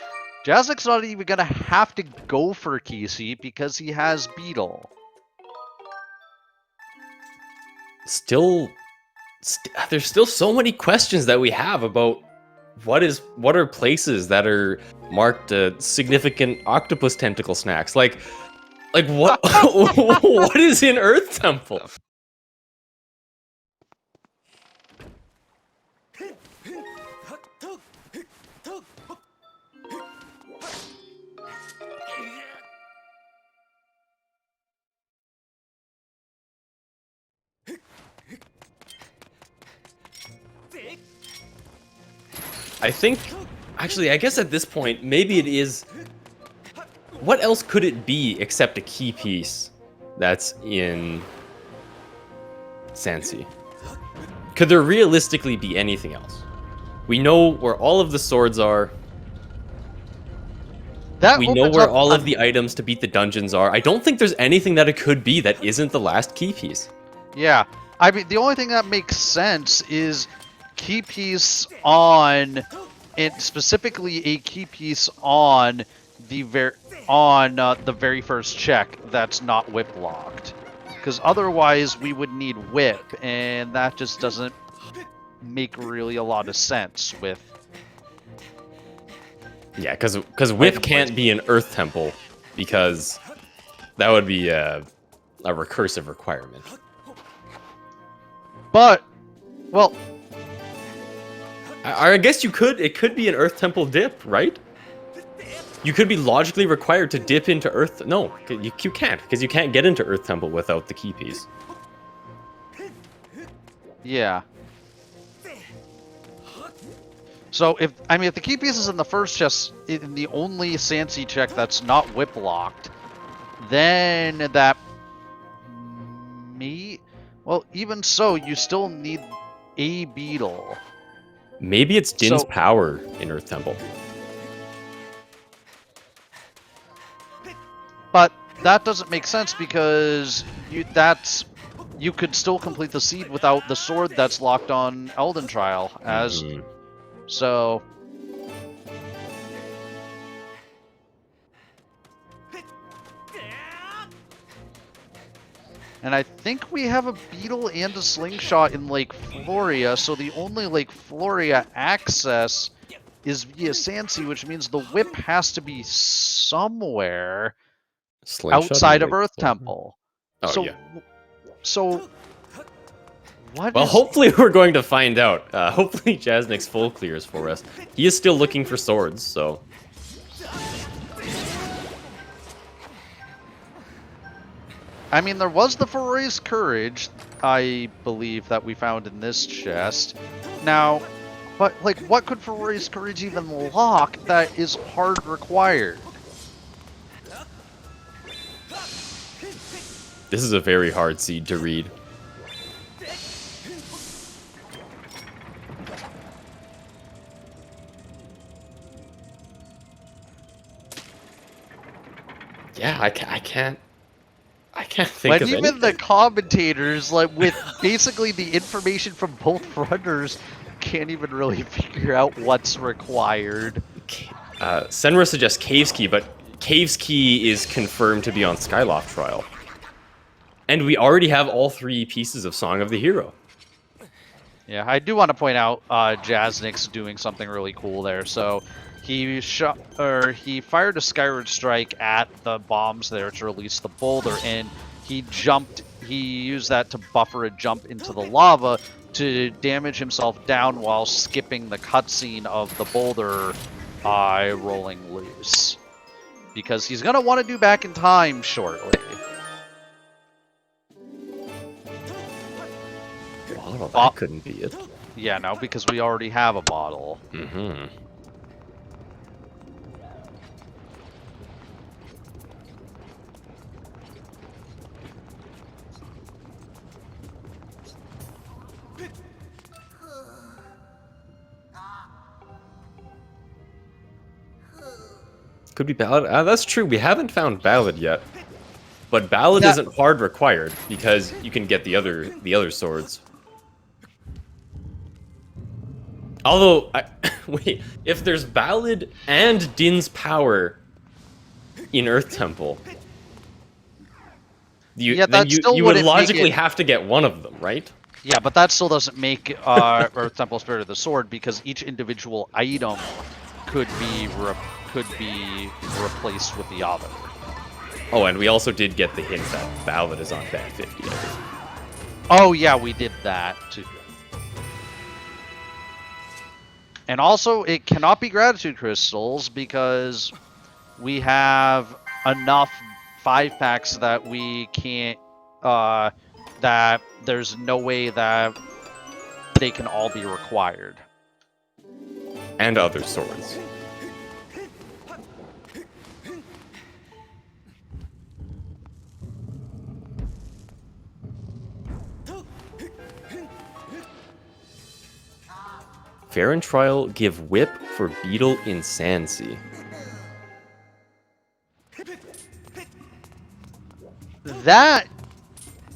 Jasnix not even going to have to go for Key Seat because he has Beetle. There's still so many questions that we have about what are places that are marked significant octopus tentacle snacks. Like what what is in Earth Temple? I think, actually, I guess at this point, maybe it is... What else could it be except a key piece that's in Sansi? Could there realistically be anything else? We know where all of the swords are. We know where all of the items to beat the dungeons are. I don't think there's anything that it could be that isn't the last key piece. Yeah. I mean, the only thing that makes sense is key piece on, and specifically a key piece on the very first check that's not whip locked, because otherwise we would need whip, and that just doesn't make really a lot of sense with. Yeah, because whip can't be an Earth Temple, because that would be a recursive requirement. But, well, I guess you could. It could be an Earth Temple dip, right? You could be logically required to dip into Earth. No, you can't, because you can't get into Earth Temple without the key piece. Yeah. So if the key piece is in the first chest, in the only Sansi check that's not whip locked, then that well, even so, you still need a beetle. Maybe it's Din's power in Earth Temple. But that doesn't make sense because you could still complete the seed without the sword that's locked on Elden Trial as so. And I think we have a beetle and a slingshot in Lake Floria, so the only Lake Floria access is via Sansi, which means the whip has to be somewhere outside of Earth Temple. Oh, so, yeah. So, what? Well, hopefully we're going to find out. Hopefully Jasnix full clears for us. He is still looking for swords, so... I mean, there was the Ferrari's Courage, I believe, that we found in this chest. Now, but, like, what could Ferrari's Courage even lock that is hard required? This is a very hard seed to read. Yeah, I can't think of anything. Even the commentators, like, with basically the information from both runners, can't even really figure out what's required. Senra suggests Cave's Key, but Cave's Key is confirmed to be on Skyloft Trial. And we already have all 3 pieces of Song of the Hero. Yeah, I do want to point out Jasnix doing something really cool there. So he fired a Skyward Strike at the bombs there to release the boulder, and he used that to buffer a jump into the lava to damage himself down while skipping the cutscene of the boulder rolling loose. Because he's going to want to do back in time shortly. Well, that couldn't be it. Yeah, no, because we already have a bottle. Mm-hmm. Could be Ballad. That's true. We haven't found Ballad yet. But Ballad isn't hard required because you can get the other swords. Although, wait, if there's Ballad and Din's power in Earth Temple, Yeah, that still you would wouldn't make logically it. have to get one of them, right? Yeah, but that still doesn't make Earth Temple Spirit of the Sword, because each individual item could be replaced with the other. Oh, and we also did get the hint that Ballad is on band 50. I think. Oh yeah, we did that too. And also, it cannot be gratitude crystals because we have enough 5-packs that we can't. That there's no way that they can all be required. And other swords. Fair and Trial give whip for Beetle in Sansi. That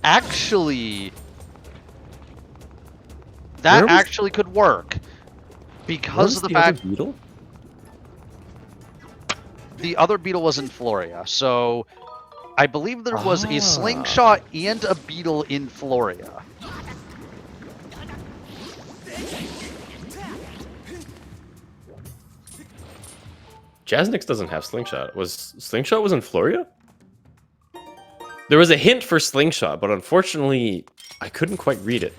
actually could work because of the fact other beetle? the other beetle was in Floria. So I believe there was a slingshot and a beetle in Floria. Jasnix doesn't have Slingshot. Slingshot was in Floria? There was a hint for Slingshot, but unfortunately, I couldn't quite read it.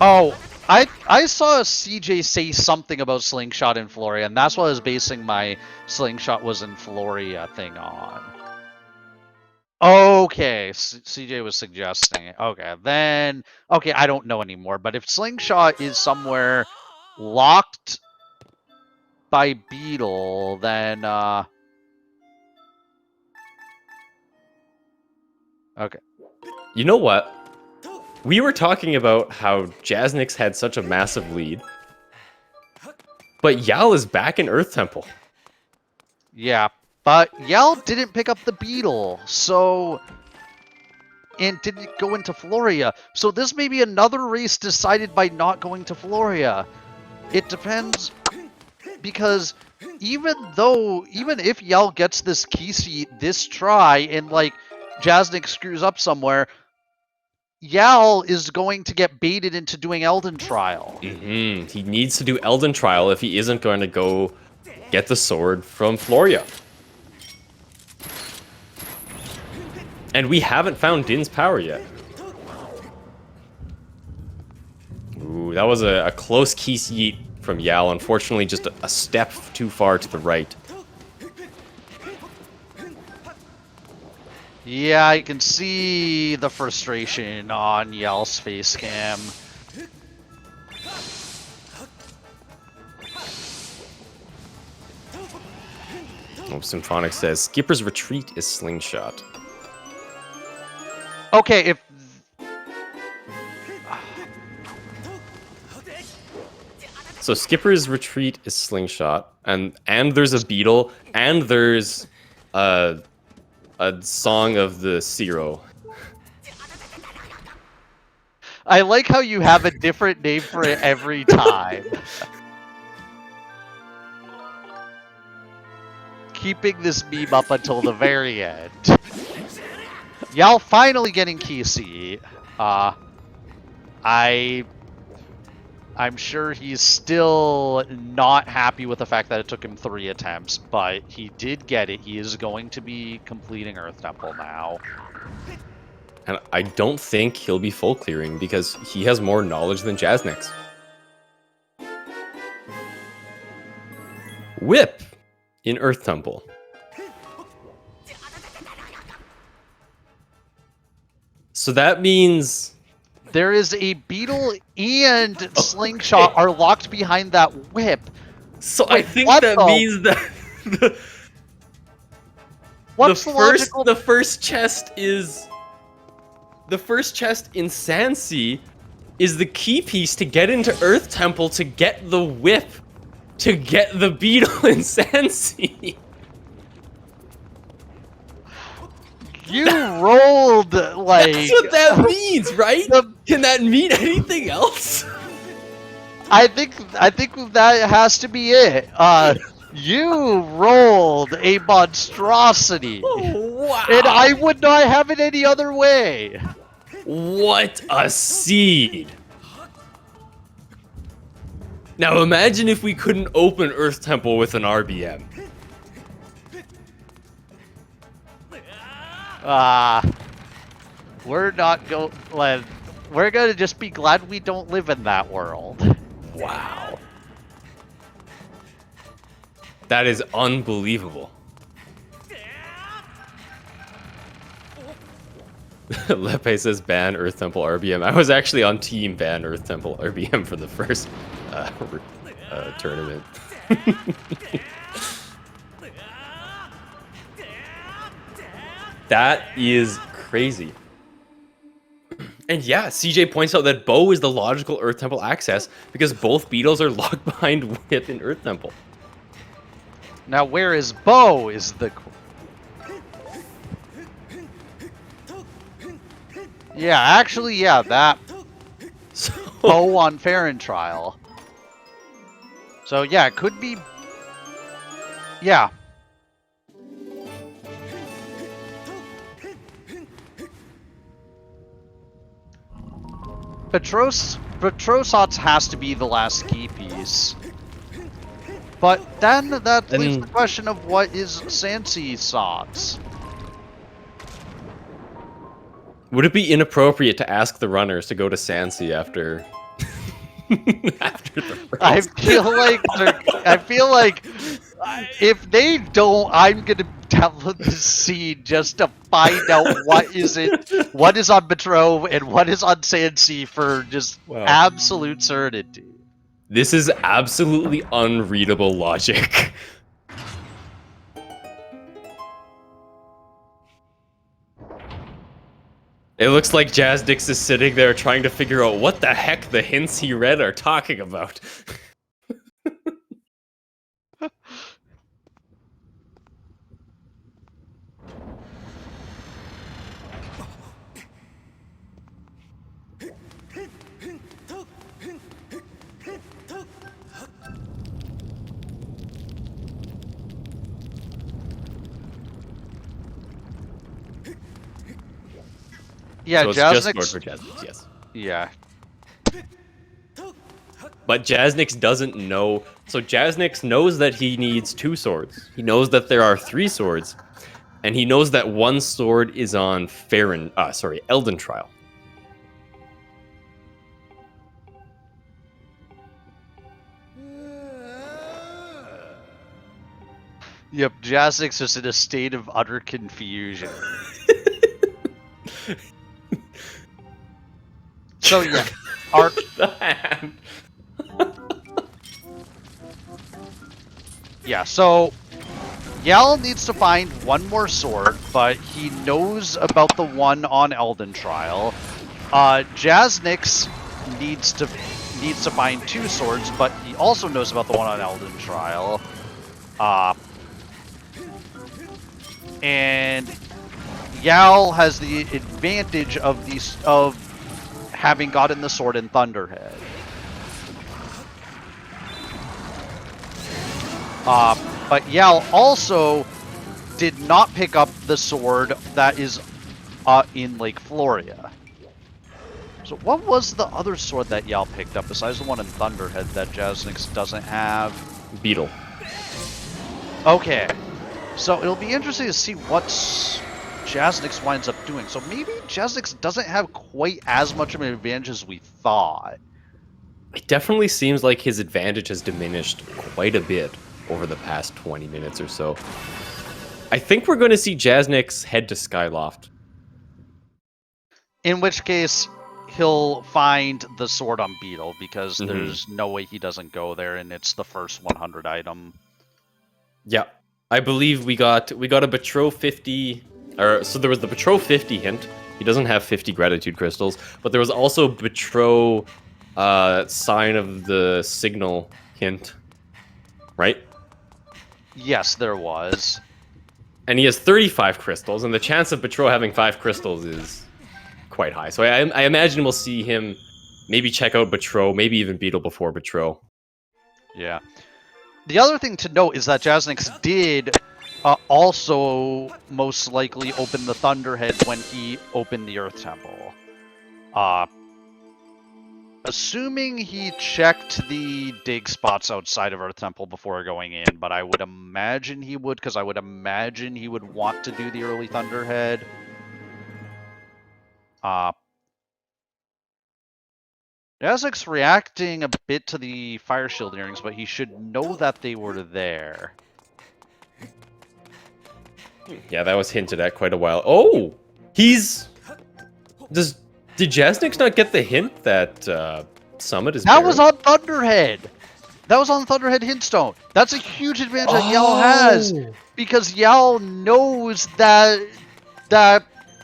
Oh, I saw CJ say something about Slingshot in Floria, and that's what I was basing my Slingshot was in Floria thing on. Okay, CJ was suggesting it. Okay, then... Okay, I don't know anymore, but if Slingshot is somewhere locked by Beetle, then... Okay. You know what? We were talking about how Jasnix had such a massive lead. But Yal is back in Earth Temple. Yeah, but Yal didn't pick up the Beetle, so... And didn't go into Floria. So this may be another race decided by not going to Floria. It depends, because even if Yal gets this key seat this try and like Jasnix screws up somewhere, Yal is going to get baited into doing Elden Trial. Mm-hmm. He needs to do Elden Trial if he isn't going to go get the sword from Floria. And we haven't found Din's power yet. Ooh, that was a close key seat from Yal. Unfortunately, just a step too far to the right. Yeah, I can see the frustration on Yal's face cam. Oh, Symphonic says, Skipper's retreat is Slingshot. Okay, if... So Skipper's retreat is Slingshot, and there's a beetle, and there's a Song of the Zero. I like how you have a different name for it every time. Keeping this meme up until the very end. Y'all finally getting key seat. I'm sure he's still not happy with the fact that it took him 3 attempts, but he did get it. He is going to be completing Earth Temple now. And I don't think he'll be full clearing because he has more knowledge than Jasnix. Whip in Earth Temple. So that means... There is a beetle and slingshot are locked behind that whip. So wait, I think that means that the first chest is in Sansi is the key piece to get into Earth Temple to get the whip to get the beetle in Sansi. You rolled like... That's what that means, right? Can that mean anything else? I think that has to be it. You rolled a monstrosity, Wow! and I would not have it any other way. What a seed! Now imagine if we couldn't open Earth Temple with an RBM. We're not going. We're gonna just be glad we don't live in that world. Wow. That is unbelievable. Lepe says ban Earth Temple RBM. I was actually on team ban Earth Temple RBM for the first tournament. That is crazy. And yeah, CJ points out that Bow is the logical Earth Temple access because both beetles are locked behind Whip in Earth Temple. Now, where is Bo is the... Yeah, actually, yeah, that... So... Bo on Farron trial. So, yeah, it could be... Yeah. Petrosats has to be the last key piece. But then that leaves the question of what is Sansi Sots? Would it be inappropriate to ask the runners to go to Sansi after after the first? I feel like if they don't, I'm gonna download the scene just to find out what is on Betrove and what is on Sansi for just absolute certainty. This is absolutely unreadable logic. It looks like Jasnix is sitting there trying to figure out what the heck the hints he read are talking about. Yeah, so it's Jasnix... just Lord for Jasnix, yes. Yeah. But Jasnix doesn't know. So Jasnix knows that he needs 2 swords. He knows that there are 3 swords. And he knows that 1 sword is on Elden Trial. Yep, Jasnix is in a state of utter confusion. So yeah, yeah, so Yal needs to find 1 more sword, but he knows about the one on Elden Trial. Jasnix needs to find 2 swords, but he also knows about the one on Elden Trial. And Yal has the advantage of having gotten the sword in Thunderhead. But Yal also did not pick up the sword that is in Lake Floria. So what was the other sword that Yal picked up besides the one in Thunderhead that Jasnix doesn't have? Beetle. Okay. So it'll be interesting to see what Jasnix winds up doing. So maybe Jasnix doesn't have quite as much of an advantage as we thought. It definitely seems like his advantage has diminished quite a bit over the past 20 minutes or so. I think we're going to see Jasnix head to Skyloft. In which case, he'll find the sword on Beetle, because there's no way he doesn't go there, and it's the first 100 item. Yeah. I believe we got a Betrove 50... so there was the Betrove 50 hint. He doesn't have 50 gratitude crystals, but there was also Betrove sign of the signal hint, right? Yes, there was. And he has 35 crystals, and the chance of Betrove having 5 crystals is quite high. So I imagine we'll see him Maybe check out Batro, maybe even Beetle before Batro. Yeah. The other thing to note is that Jasnix did also most likely open the Thunderhead when he opened the Earth Temple. Assuming he checked the dig spots outside of Earth Temple before going in, but I would imagine he would, because I would imagine he would want to do the early Thunderhead. Jasnix reacting a bit to the Fire Shield earrings, but he should know that they were there. Yeah, that was hinted at quite a while. Oh! Did Jasnix not get the hint that Summit is That buried? was on Thunderhead! That was on Thunderhead Hintstone. That's a huge advantage that Yal has, because Yal knows that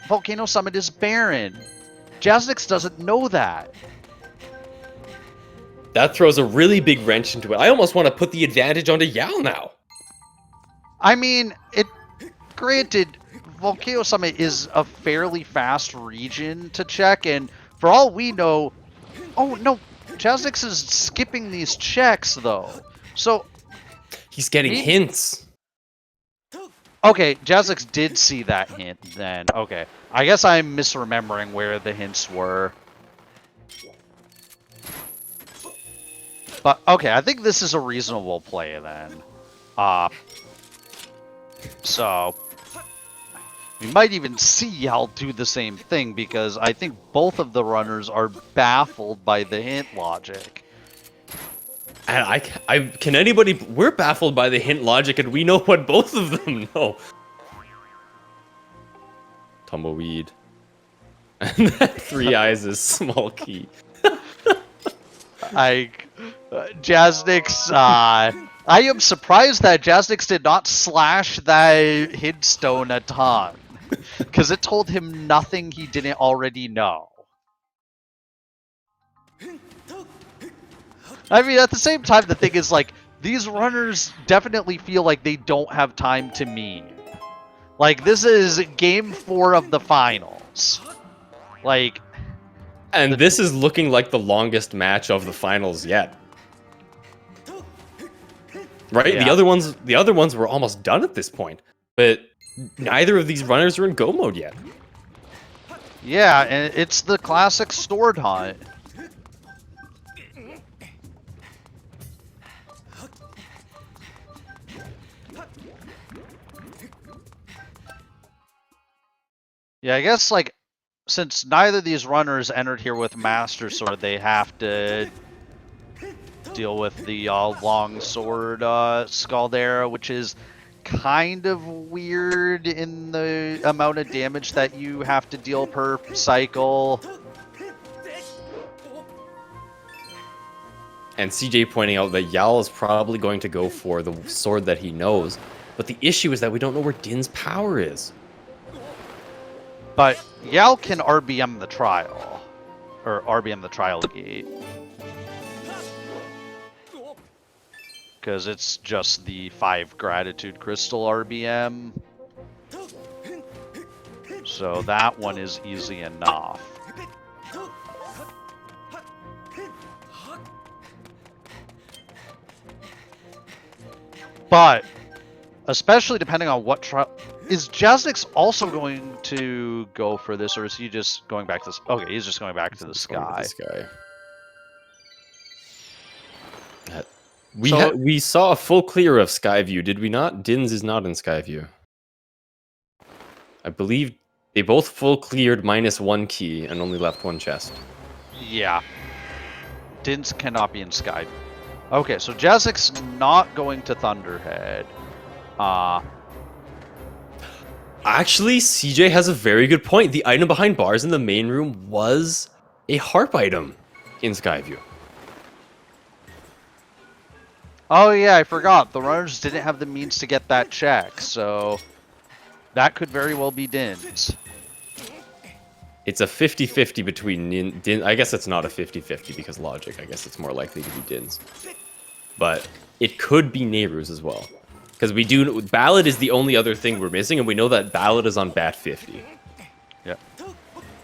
Volcano Summit is barren. Jasnix doesn't know that. That throws a really big wrench into it. I almost want to put the advantage onto Yal now. I mean, granted, Volcano Summit is a fairly fast region to check, and for all we know, oh no, Jasnix is skipping these checks though. So he's getting hints. Okay, Jasnix did see that hint then. Okay, I guess I'm misremembering where the hints were. But okay, I think this is a reasonable play then. So we might even see Yal do the same thing, because I think both of the runners are baffled by the hint logic. And can anybody? We're baffled by the hint logic, and we know what both of them know. Tumbleweed. And that Three Eyes is small key. Jasnix, I am surprised that Jasnix did not slash that hintstone a ton, because it told him nothing he didn't already know. I mean, at the same time, the thing is, like, these runners definitely feel like they don't have time to meme. Like, this is game 4 of the finals. Like... And this is looking like the longest match of the finals yet. Right? Yeah. The other ones were almost done at this point. But neither of these runners are in go mode yet. Yeah, and it's the classic sword hunt. Yeah, I guess, like, since neither of these runners entered here with Master Sword, they have to deal with the long sword Scaldera, which is kind of weird in the amount of damage that you have to deal per cycle. And CJ pointing out that Yal is probably going to go for the sword that he knows. But the issue is that we don't know where Din's power is. But Yal can RBM the trial. Or RBM the trial gate. Because it's just the 5 Gratitude Crystal RBM. So that one is easy enough. But, especially depending on what trial... Is Jasnix also going to go for this, or is he just going back to... Okay, he's just going back to the sky. We saw a full clear of Skyview, did we not? Din's is not in Skyview. I believe they both full cleared -1 key and only left 1 chest. Yeah. Din's cannot be in Sky. Okay, so Jasnix not going to Thunderhead. Actually, CJ has a very good point. The item behind bars in the main room was a harp item in Skyview. Oh yeah, I forgot. The runners didn't have the means to get that check, so that could very well be Din's. It's a 50-50 between Din. I guess it's not a 50-50 because logic. I guess it's more likely to be Din's. But it could be Nehru's as well. Because we do... Ballad is the only other thing we're missing, and we know that Ballad is on bat 50. Yeah.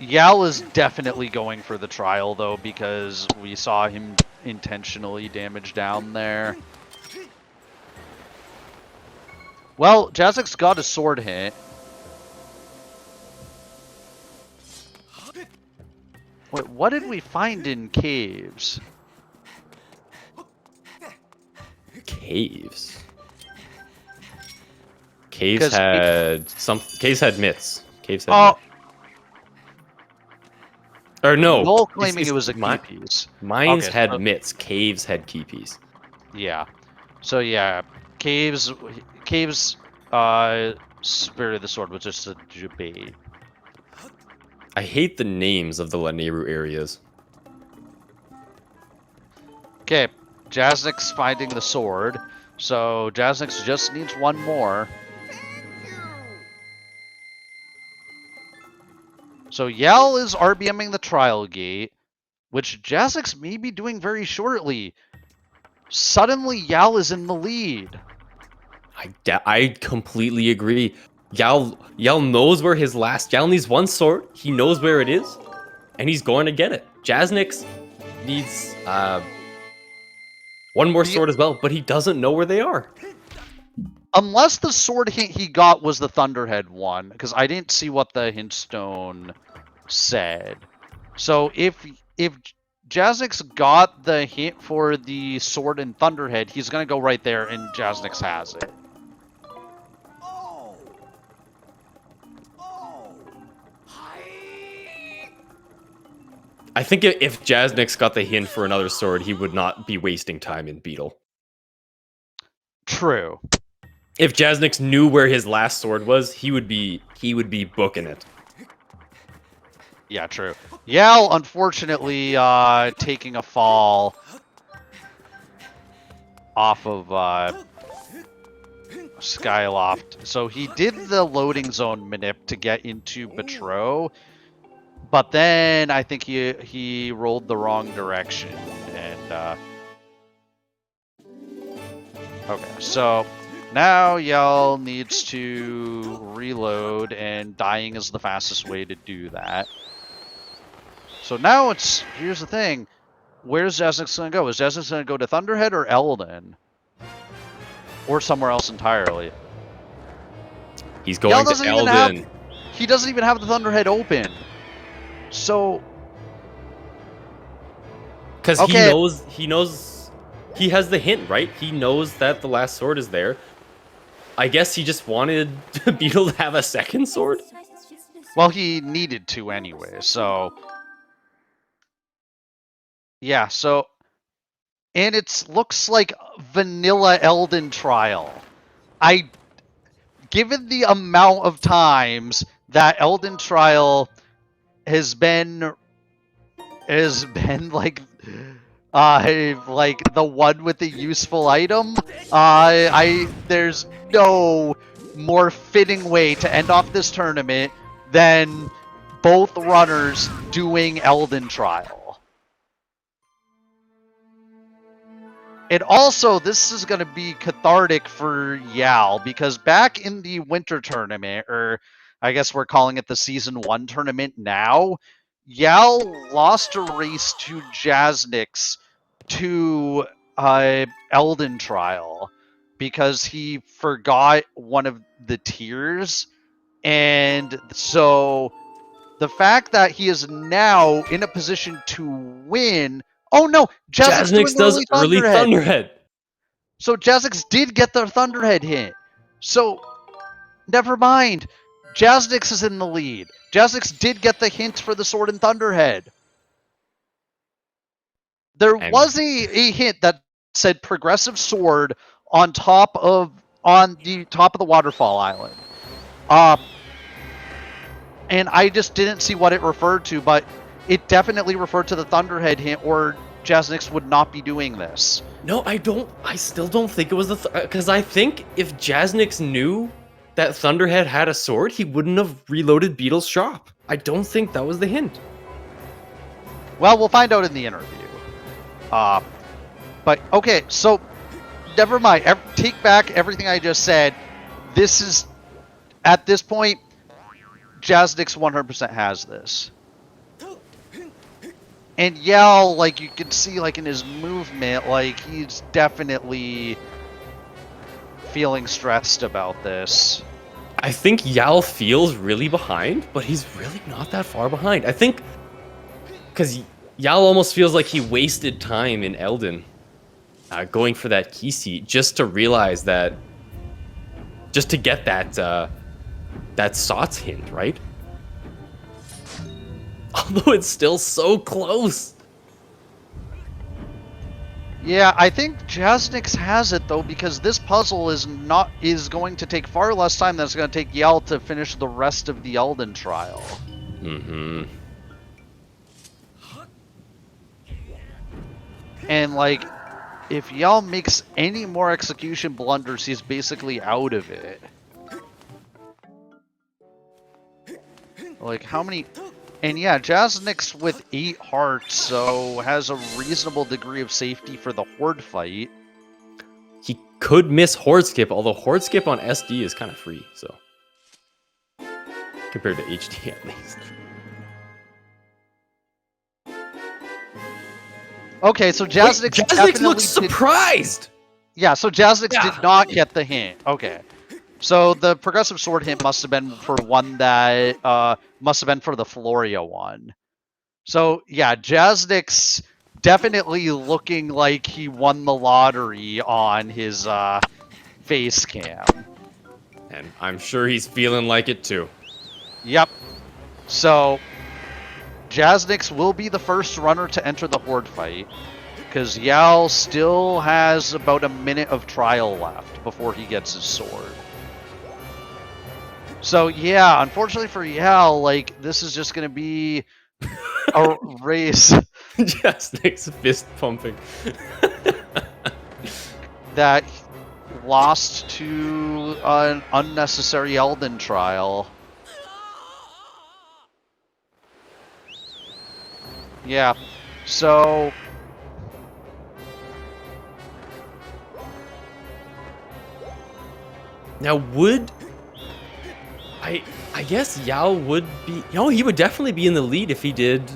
Yal is definitely going for the trial, though, because we saw him intentionally damage down there. Well, Jasnix got a sword hit. Wait, what did we find in caves? Caves. Caves had mitts. Caves had mitts. Or no. Null claiming it was a key piece. Mines had mitts. Caves had key piece. Yeah. So yeah, caves. Spirit of the Sword was just a debate. I hate the names of the Lanayru areas. Okay, Jasnix finding the sword. So Jasnix just needs one more. So Yal is RBMing the trial gate, which Jasnix may be doing very shortly. Suddenly, Yal is in the lead. I completely agree. Yal knows where his last... Yal needs one sword. He knows where it is, and he's going to get it. Jasnix needs one more sword as well, but he doesn't know where they are. Unless the sword hint he got was the Thunderhead one, because I didn't see what the hint stone said. So if Jasnix got the hint for the sword and Thunderhead, he's gonna go right there, and Jasnix has it. I think if Jasnix got the hint for another sword, he would not be wasting time in Beetle. True. If Jasnix knew where his last sword was, he would be booking it. Yeah, true. Yal, unfortunately, taking a fall off of Skyloft. So he did the loading zone manip to get into Betro, but then I think he rolled the wrong direction. And okay, so now Yal needs to reload, and dying is the fastest way to do that. So now here's the thing. Where's Jasnix going to go? Is Jasnix going to go to Thunderhead or Eldon? Or somewhere else entirely? He's going to Eldon. He doesn't even have the Thunderhead open. So... Because he knows... He has the hint, right? He knows that the last sword is there. I guess he just wanted Beetle to have a second sword? Well, he needed to anyway, so... Yeah, so... And it looks like vanilla Eldon trial. Given the amount of times that Eldon trial has been like the one with the useful item, there's no more fitting way to end off this tournament than both runners doing Eldon trial. And also, this is going to be cathartic for Yal, because back in the winter tournament, or I guess we're calling it the Season 1 tournament now, Yal lost a race to Jasnix to Eldon Trial because he forgot one of the tiers. And so the fact that he is now in a position to win... Oh no! Jasnix does early Thunderhead. So Jasnix did get the Thunderhead hit. So, never mind. Jasnix is in the lead. Jasnix did get the hint for the sword and Thunderhead. There was a hint that said progressive sword on the top of the waterfall island. And I just didn't see what it referred to, but it definitely referred to the Thunderhead hint, or Jasnix would not be doing this. No, I still don't think it was because I think if Jasnix knew that Thunderhead had a sword, he wouldn't have reloaded Beetle's shop. I don't think that was the hint. Well, we'll find out in the interview. But, okay, so, never mind. Take back everything I just said. This is, at this point, Jasnix 100% has this. And Yell, like, you can see, like, in his movement, like, he's definitely feeling stressed about this. I think Yal feels really behind, but he's really not that far behind. I think because Yal almost feels like he wasted time in Elden going for that key seat just to realize that, just to get that Sots hint, right? Although it's still so close. Yeah, I think Jasnix has it though, because this puzzle is going to take far less time than it's going to take Yell to finish the rest of the Elden trial. Mm-hmm. And like, if Yell makes any more execution blunders, he's basically out of it. Like, how many... And yeah, Jasnix with 8 hearts, so has a reasonable degree of safety for the Horde fight. He could miss Horde Skip, although Horde Skip on SD is kind of free, so... compared to HD at least. Okay, so Jasnix... Wait, Jasnix looks surprised! Yeah, so Jasnix did not get the hint. Okay. So the progressive sword hint must have been for one that must have been for the Floria one. So yeah, Jasnix definitely looking like he won the lottery on his face cam. And I'm sure he's feeling like it too. Yep. So Jasnix will be the first runner to enter the Horde fight, because Yal still has about a minute of trial left before he gets his sword. So yeah, unfortunately for Yal, like, this is just gonna be a race. Jasnix fist pumping. That lost to an unnecessary Elden trial. Yeah, so... Now, would... I guess Yao would be... No, he would definitely be in the lead if he did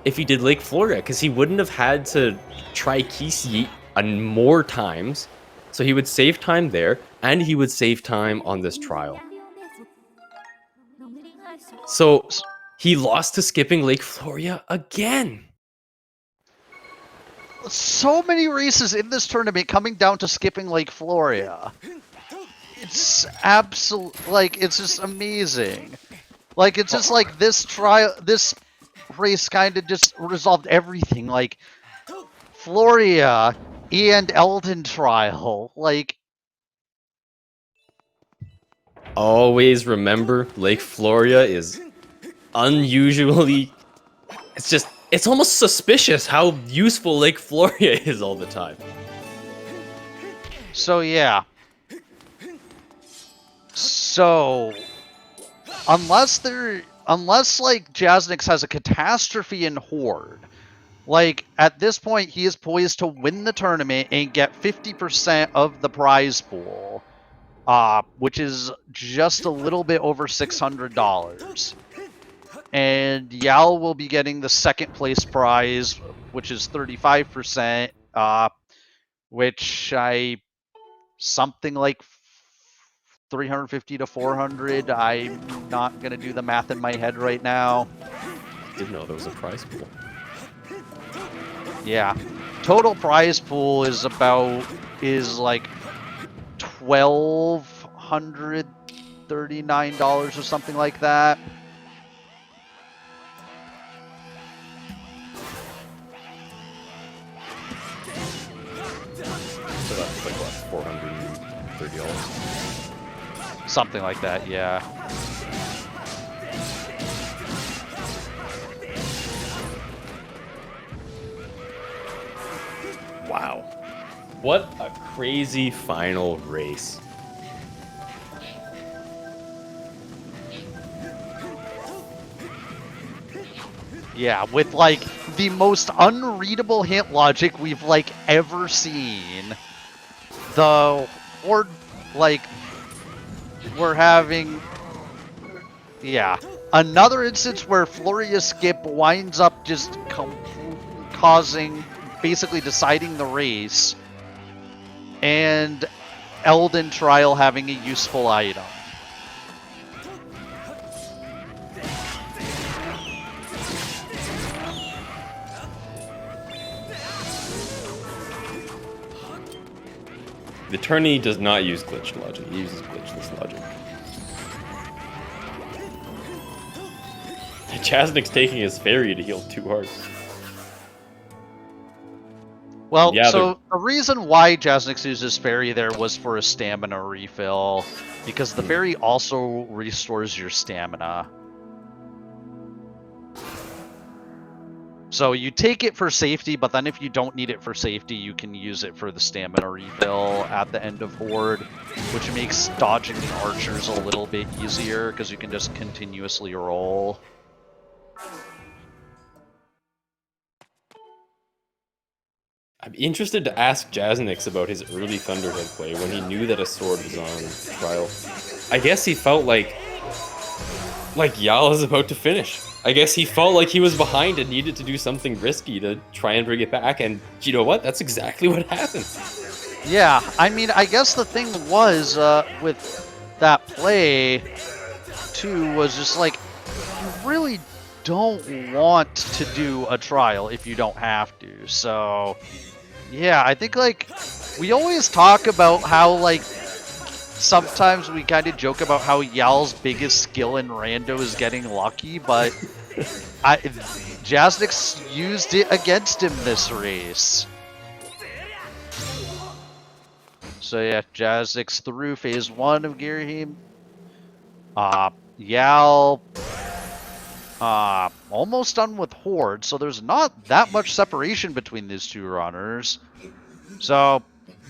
Lake Floria, because he wouldn't have had to try Kisi more times. So he would save time there, and he would save time on this trial. So he lost to skipping Lake Floria again. So many races in this tournament coming down to skipping Lake Floria. It's it's just amazing. Like, it's just like this race kind of just resolved everything. Like, Floria and Elden trial. Like, always remember, Lake Floria is unusually... It's almost suspicious how useful Lake Floria is all the time. So, yeah. So, unless like Jasnix has a catastrophe in Horde, like, at this point he is poised to win the tournament and get 50% of the prize pool, which is just a little bit over $600. And Yal will be getting the second place prize, which is 35%, which something like 350 to 400. I'm not gonna do the math in my head right now. Didn't know there was a prize pool. Yeah, total prize pool is like $1,239 or something like that. So that's like what, $430? Something like that, yeah. Wow. What a crazy final race. Yeah, with like the most unreadable hint logic we've like ever seen. The Horde, like, we're having, yeah, another instance where Floria Skip winds up just completely basically deciding the race, and Elden Trial having a useful item. The tourney does not use glitched logic, he uses glitchless logic. Jasnix taking his fairy to heal 2 hearts. Well, Yeah, so the reason why Jasnix uses fairy there was for a stamina refill, because the fairy also restores your stamina. So you take it for safety, but then if you don't need it for safety, you can use it for the stamina refill at the end of Horde, which makes dodging the archers a little bit easier, because you can just continuously roll. I'm interested to ask Jasnix about his early Thunderhead play when he knew that a sword was on trial. I guess he felt like Yal is about to finish. I guess he felt like he was behind and needed to do something risky to try and bring it back, and you know what? That's exactly what happened. Yeah, I mean, I guess the thing was, with that play, too, was just like, you really don't want to do a trial if you don't have to, so... Yeah, I think, like, we always talk about how, like, sometimes we kind of joke about how Yal's biggest skill in Rando is getting lucky, but Jasnix used it against him this race. So yeah, Jasnix through phase 1 of Girahim. Yal almost done with Horde, so there's not that much separation between these two runners. So,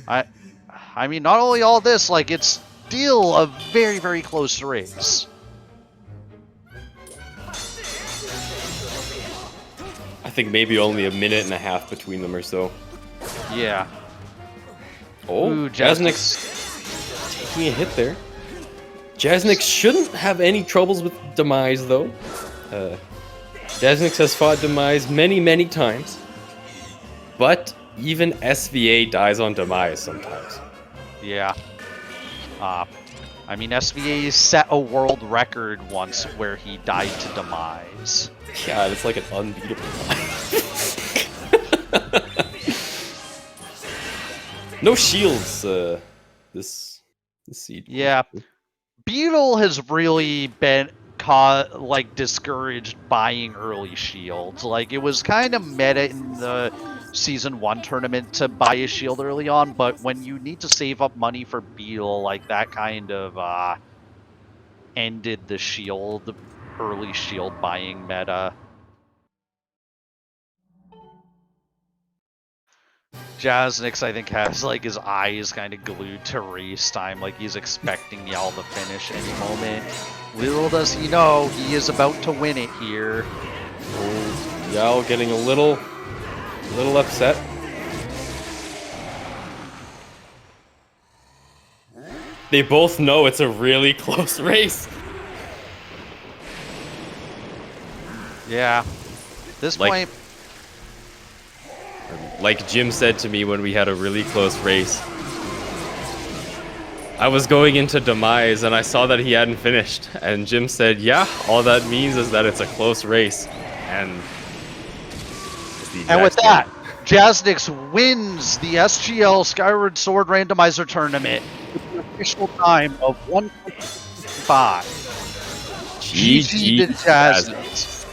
I mean, not only all this, like, it's still a very, very close race. I think maybe only a minute and a half between them or so. Yeah. Oh, Ooh, Jasnix taking a hit there. Jasnix shouldn't have any troubles with Demise, though. Jasnix has fought Demise many, many times. But even SVA dies on Demise sometimes. Yeah. I mean, SVA set a world record once where he died to Demise. Yeah, it's like an unbeatable No shields, this seed. Yeah. Beetle has really been discouraged buying early shields. Like, it was kind of meta in the Season 1 tournament to buy a shield early on, but when you need to save up money for Beetle, like, that kind of ended the early shield buying meta. Jasnix, I think, has, like, his eyes kind of glued to race time, like he's expecting Yal to finish any moment. Little does he know, he is about to win it here. Oh, Yal getting a little upset. They both know it's a really close race. Yeah. This point... Like Jim said to me when we had a really close race, I was going into Demise and I saw that he hadn't finished. And Jim said, yeah, all that means is that it's a close race. And with that, Jasnix wins the SGL Skyward Sword Randomizer Tournament with an official time of 1:55. GG to Jasnix.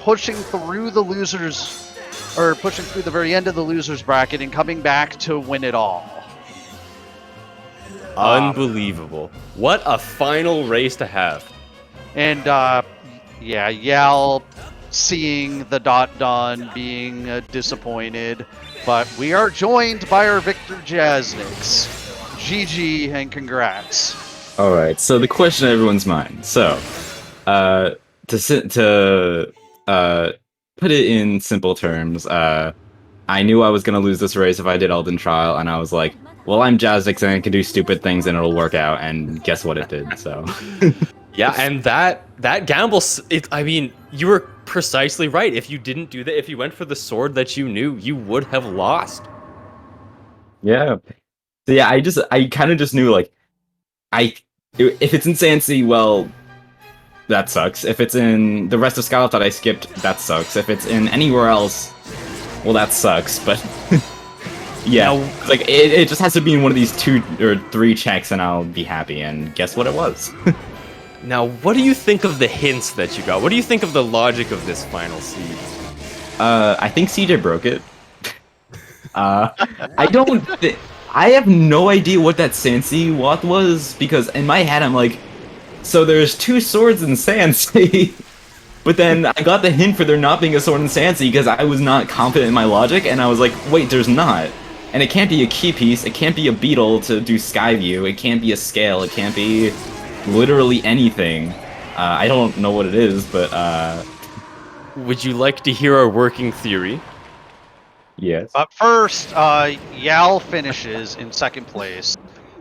Pushing through the losers... or pushing through the very end of the losers bracket and coming back to win it all. Unbelievable. What a final race to have. And, yeah, Yal seeing the dot done, being disappointed. But we are joined by our victor, Jasnix. GG and congrats. Alright, so the question in everyone's mind. So, to put it in simple terms, I knew I was going to lose this race if I did Elden Trial, and I was like, well, I'm Jasnix and I can do stupid things and it'll work out, and guess what it did, so. Yeah, and that gamble, I mean, you were precisely right. If you didn't do that, if you went for the sword that you knew, you would have lost. Yeah. So yeah, I kind of just knew like, if it's in Sansi, well, that sucks. If it's in the rest of Skyward that I skipped, that sucks. If it's in anywhere else, well, that sucks. But yeah, Now- like it just has to be in one of these 2 or 3 checks, and I'll be happy. And guess what it was? Now, what do you think of the hints that you got? What do you think of the logic of this final seed? I think CJ broke it. I don't. I have no idea what that Sansi Watt was, because in my head I'm like, so there's 2 swords in Sansi, but then I got the hint for there not being a sword in Sansi because I was not confident in my logic, and I was like, wait, there's not. And it can't be a key piece, it can't be a beetle to do Skyview, it can't be a scale, it can't be literally anything. I don't know what it is, but Would you like to hear our working theory? yes. But first, Yal finishes in second place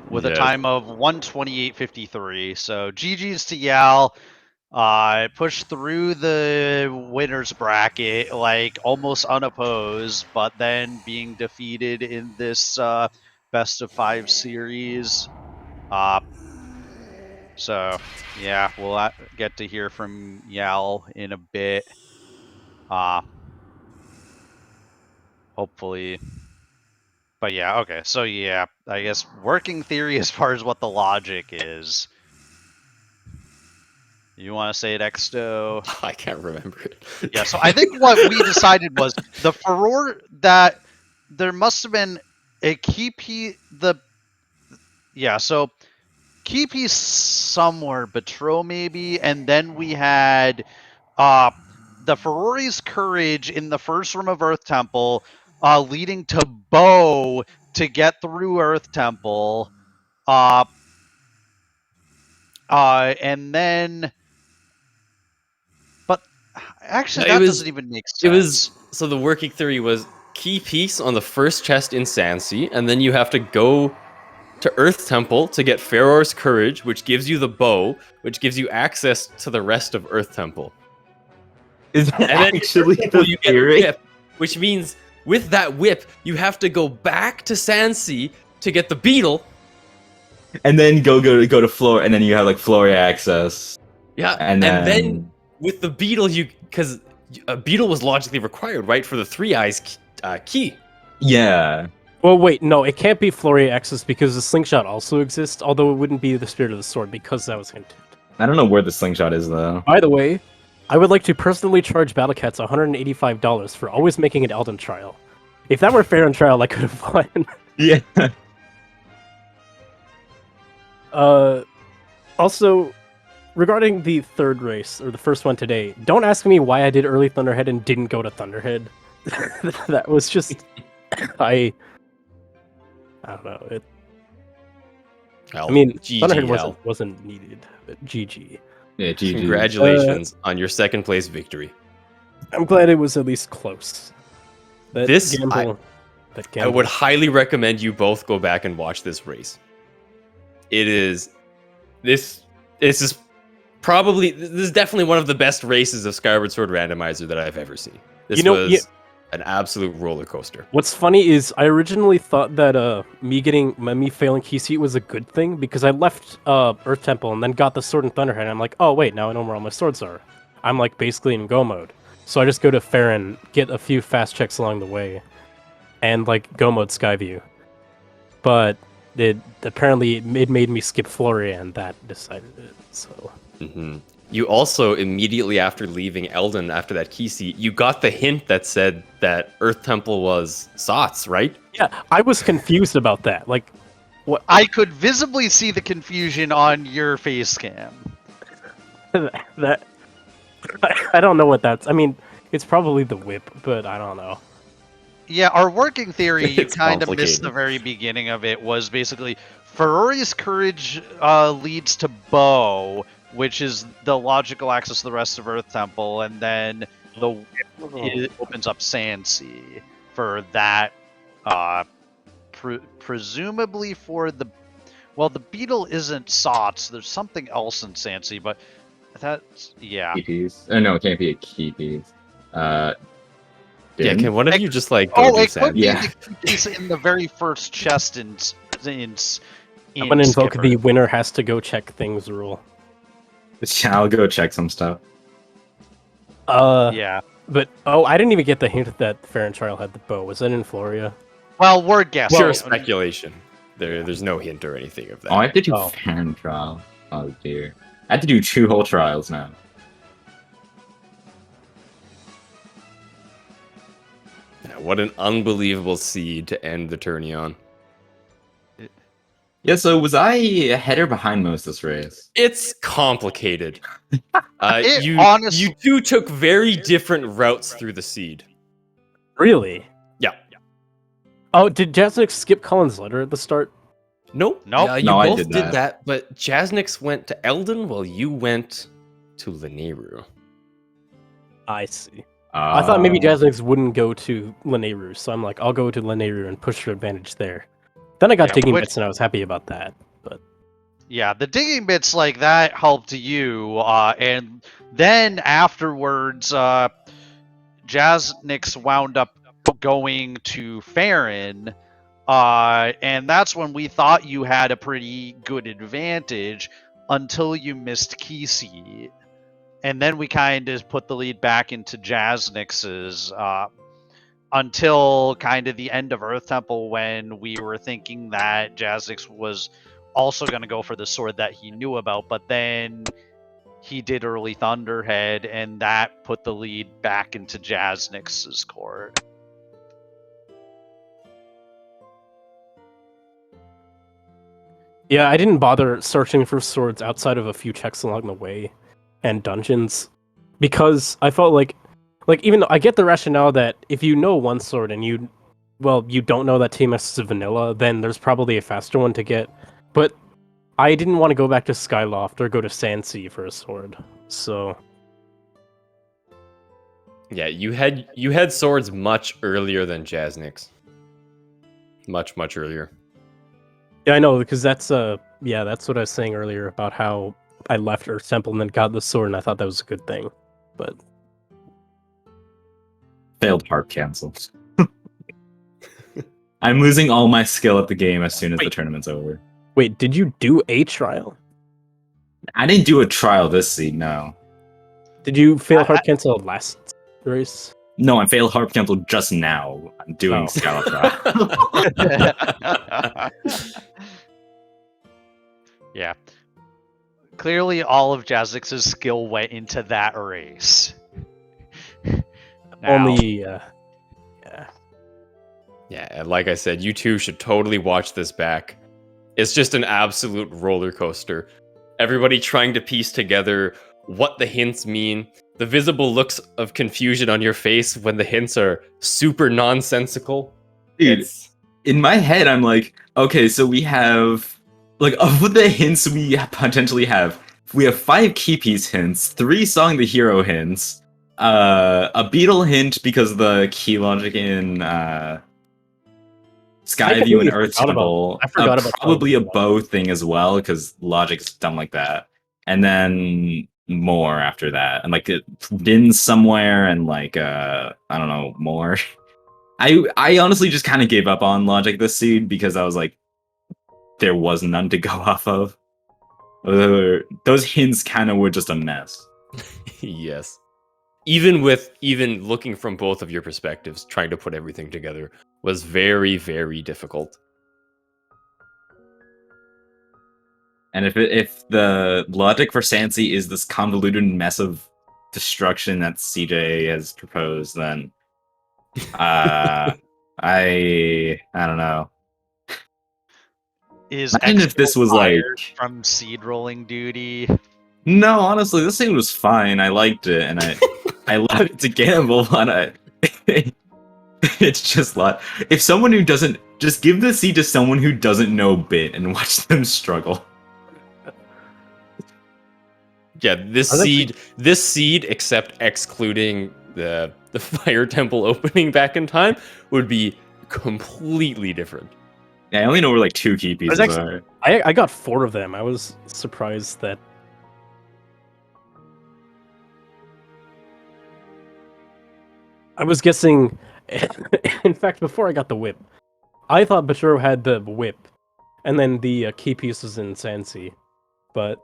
with a Yes. time of 1:28.53. So GG's to Yal. Pushed through the winners bracket like almost unopposed, but then being defeated in this best of 5 series. So yeah, we'll get to hear from Yal in a bit. Hopefully. But yeah, okay. So yeah, I guess working theory as far as what the logic is. You want to say it, Exto? I can't remember it. Yeah, so I think what we decided was the furore that there must have been a key piece. So key piece somewhere, Betro maybe, and then we had the Ferrari's courage in the first room of Earth Temple, leading to Bo to get through Earth Temple, and then, but actually that doesn't even make sense. It was so the working theory was key piece on the first chest in Sansi, and then you have to go to Earth Temple to get Pharaoh's Courage, which gives you the bow, which gives you access to the rest of Earth Temple. Is that And then actually the you get a theory? whip, which means with that whip, you have to go back to Sansi to get the beetle. And then go to floor, and then you have like Floria access. Yeah, And then with the beetle, because a beetle was logically required, right, for the 3 eyes key. Yeah. Well, wait, no, it can't be Floria Axis because the slingshot also exists, although it wouldn't be the Spirit of the Sword because that was hinted. I don't know where the slingshot is though. By the way, I would like to personally charge Battlecats $185 for always making an Elden trial. If that were fair and trial, I could have won. Yeah. Also, regarding the third race, or the first one today, don't ask me why I did early Thunderhead and didn't go to Thunderhead. That was just... I don't know. I mean, GG, Thunderhead wasn't needed, but GG. Yeah, GG. Congratulations on your second place victory. I'm glad it was at least close. That This- gamble, I would highly recommend you both go back and watch this race. This is definitely one of the best races of Skyward Sword Randomizer that I've ever seen. This was an absolute roller coaster. What's funny is I originally thought that me failing key seat was a good thing because I left Earth Temple and then got the sword and Thunderhead. And I'm like, oh wait, now I know where all my swords are. I'm like basically in go mode, so I just go to Farron, get a few fast checks along the way, and like go mode Skyview. But it made me skip Floria, and that decided it. So. Mm-hmm. You also, immediately after leaving Eldon, after that key seat, you got the hint that said that Earth Temple was Sots, right? Yeah, I was confused about that. Like, what? I could visibly see the confusion on your face cam. that I don't know what that's. I mean, it's probably the whip, but I don't know. Yeah, our working theory, you It's kind of missed complicated. the very beginning of it, was basically Ferrari's courage leads to Bo, which is the logical access to the rest of Earth Temple, and then the whip opens up Sansi for that, presumably for the Well, the beetle isn't Sots. There's something else in Sansi, but that's yeah. Key piece. Oh no, it can't be a key piece. Yeah, Din? can one of you just like go Oh, do it could Sansi? be Yeah. the piece in the very first chest in I'm gonna invoke Skipper. the winner has to go check things rule. I'll go check some stuff. Yeah. But I didn't even get the hint that Fair and Trial had the bow. Was that in Floria? Well, we're guessing. Pure speculation. There's no hint or anything of that. Oh, I have to do Oh. fan trial. Oh dear. I have to do 2 whole trials now. Yeah, what an unbelievable seed to end the tourney on. Yeah, so was I ahead or behind most of this race? It's complicated. It you honest- you two took very different routes through the seed. Really? Yeah. Oh, did Jasnix skip Colin's letter at the start? Nope. Nope. You No, I both did did that. that, but Jasnix went to Eldon while you went to Lineru. I see. I thought Oh. maybe Jasnix wouldn't go to Lineru, so I'm like, I'll go to Lineru and push for advantage there. Then I got Yeah, digging which- bits and I was happy about that. But Yeah, the digging bits like that helped you, and then afterwards, Jasnix wound up going to Farron, and that's when we thought you had a pretty good advantage until you missed Keyseat. And then we kind of put the lead back into Jasnix's until kind of the end of Earth Temple when we were thinking that Jasnix was also going to go for the sword that he knew about, but then he did early Thunderhead, and that put the lead back into Jasnix's court. yeah, I didn't bother searching for swords outside of a few checks along the way and dungeons because I felt like even though I get the rationale that if you know one sword and you don't know that TMS is vanilla, then there's probably a faster one to get. But I didn't want to go back to Skyloft or go to Sansi for a sword. So Yeah, you had swords much earlier than Jasnix. Much earlier. yeah, I know because that's that's what I was saying earlier about how I left Earth Temple and then got the sword, and I thought that was a good thing. But Failed harp cancels. I'm losing all my skill at the game as soon as the Wait. tournament's over. wait, did you do a trial? I didn't do a trial this seed, no. Did you fail hard cancel last race? No, I failed harp cancel just now. I'm doing Oh. Scallop trial. Yeah. Clearly, all of Jasnix's skill went into that race. Now- Only Yeah, and like I said, you two should totally watch this back. It's just an absolute roller coaster. Everybody trying to piece together what the hints mean, the visible looks of confusion on your face when the hints are super nonsensical. Dude, It's- in my head, I'm like, okay, so we have, like, of the hints we potentially have, we have 5 key piece hints, 3 Song the Hero hints, a beetle hint because of the key logic in Skyview completely and Earth forgot about- Temple, I forgot about probably a Skyview. bow thing as well because logic's dumb like that, and then more after that, and like it been somewhere, and like I don't know, more. I honestly just kind of gave up on logic this seed because I was like, there was none to go off of. Those hints kind of were just a mess. Yes. Even looking from both of your perspectives, trying to put everything together was very, very difficult. And if the logic for Sansi is this convoluted mess of destruction that CJ has proposed, then I don't know. Is Imagine if this was fired like, from seed rolling duty? no, honestly, this thing was fine. I liked it, and I allowed it to gamble, but it's just like, if someone who doesn't, just give the seed to someone who doesn't know bit and watch them struggle. Yeah, this I think seed, except excluding the Fire Temple opening back in time, would be completely different. Yeah, I only know where like 2 key pieces actually- are. I got 4 of them. I was surprised that. I was guessing. In fact, before I got the whip, I thought Bachuro had the whip, and then the key pieces in Sansi, but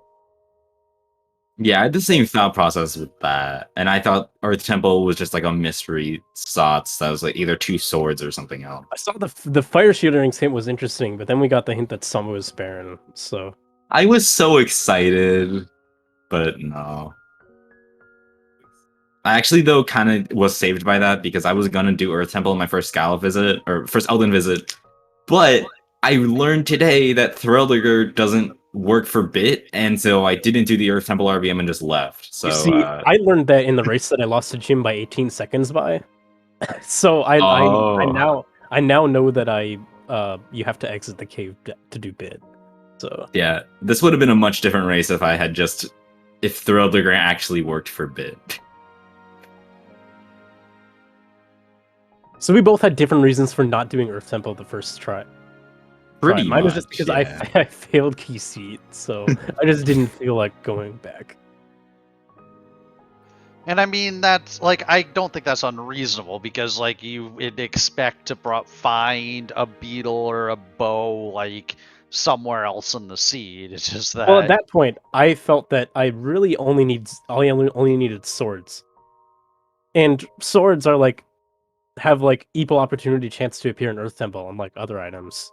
Yeah, I had the same thought process with that, and I thought Earth Temple was just like a mystery sauce that was like either 2 swords or something else. I saw the fire shielding hint was interesting, but then we got the hint that Summer was Baron, so I was so excited, but no. I actually, though, kind of was saved by that because I was gonna do Earth Temple in my first Scala visit, or first Elden visit, but I learned today that Thrilldigger doesn't work for bit, and so I didn't do the Earth Temple RBM and just left. So, you see, I learned that in the race that I lost to Jim by 18 seconds by. So I now know that you have to exit the cave to do bid. So yeah, this would have been a much different race if I had if Thrilldigger actually worked for bit. So we both had different reasons for not doing Earth Temple the first try. Pretty Mine was much, just because yeah. I failed key seat, so I just didn't feel like going back. And I mean, that's like, I don't think that's unreasonable because, like, you would expect to find a beetle or a bow, like, somewhere else in the seed. It's just that. Well, at that point, I felt that I really only needed swords, and swords are like have like equal opportunity chance to appear in Earth Temple, unlike other items.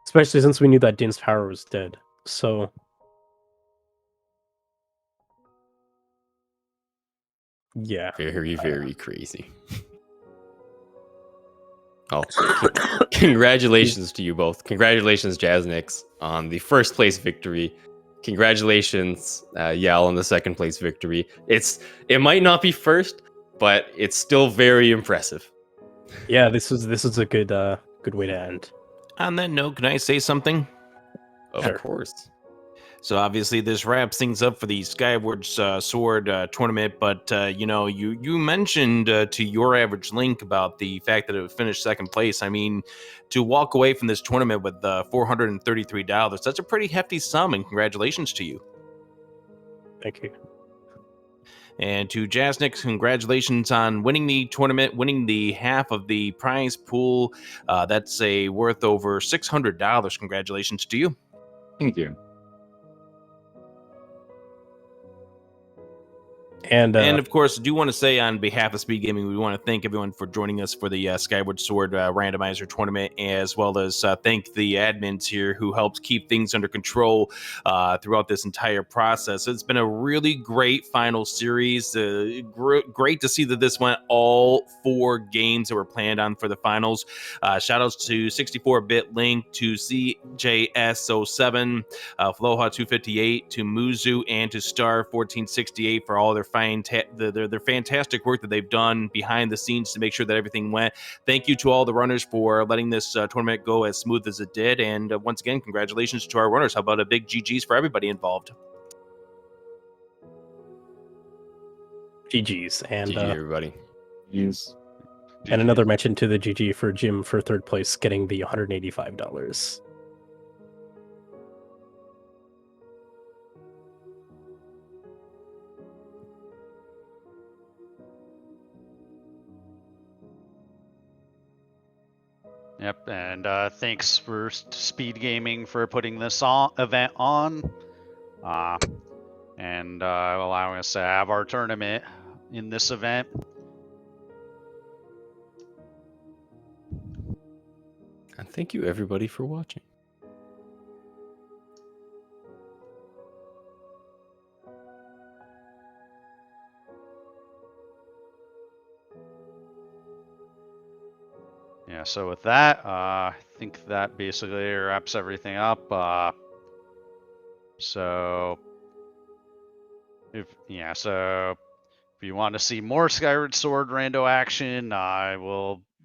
Especially since we knew that Din's power was dead. So yeah. Very, very crazy. Oh, congratulations to you both. Congratulations, Jasnix, on the first place victory. Congratulations, Yal, on the second place victory. It might not be first, but it's still very impressive. Yeah, this was a good way to end. On that note, can I say something? Of Sure. course. So obviously this wraps things up for the Skyward Sword tournament, but you mentioned to YourAverageLink about the fact that it finished second place. I mean, to walk away from this tournament with $433, that's a pretty hefty sum, and congratulations to you. Thank you. And to Jasnix, congratulations on winning the tournament, winning the half of the prize pool. That's worth over $600. Congratulations to you. Thank you. And of course, I do want to say on behalf of SpeedGaming, we want to thank everyone for joining us for the Skyward Sword Randomizer tournament, as well as thank the admins here who helped keep things under control throughout this entire process. It's been a really great final series. Great to see that this went all 4 games that were planned on for the finals. Shout outs to 64-Bit Link, to CJS07, Floha258, to Muzu, and to Star1468 for all their their fantastic work that they've done behind the scenes to make sure that everything went. Thank you to all the runners for letting this tournament go as smooth as it did. And once again, congratulations to our runners. How about a big GG's for everybody involved? GG's. And GG, everybody. Yes. and another mention to the GG for Jim for third place, getting the $185. Yep, and thanks for SpeedGaming for putting this event on, and allowing us to have our tournament in this event. And thank you, everybody, for watching. Yeah, so with that, I think that basically wraps everything up. So if you want to see more Skyward Sword rando action,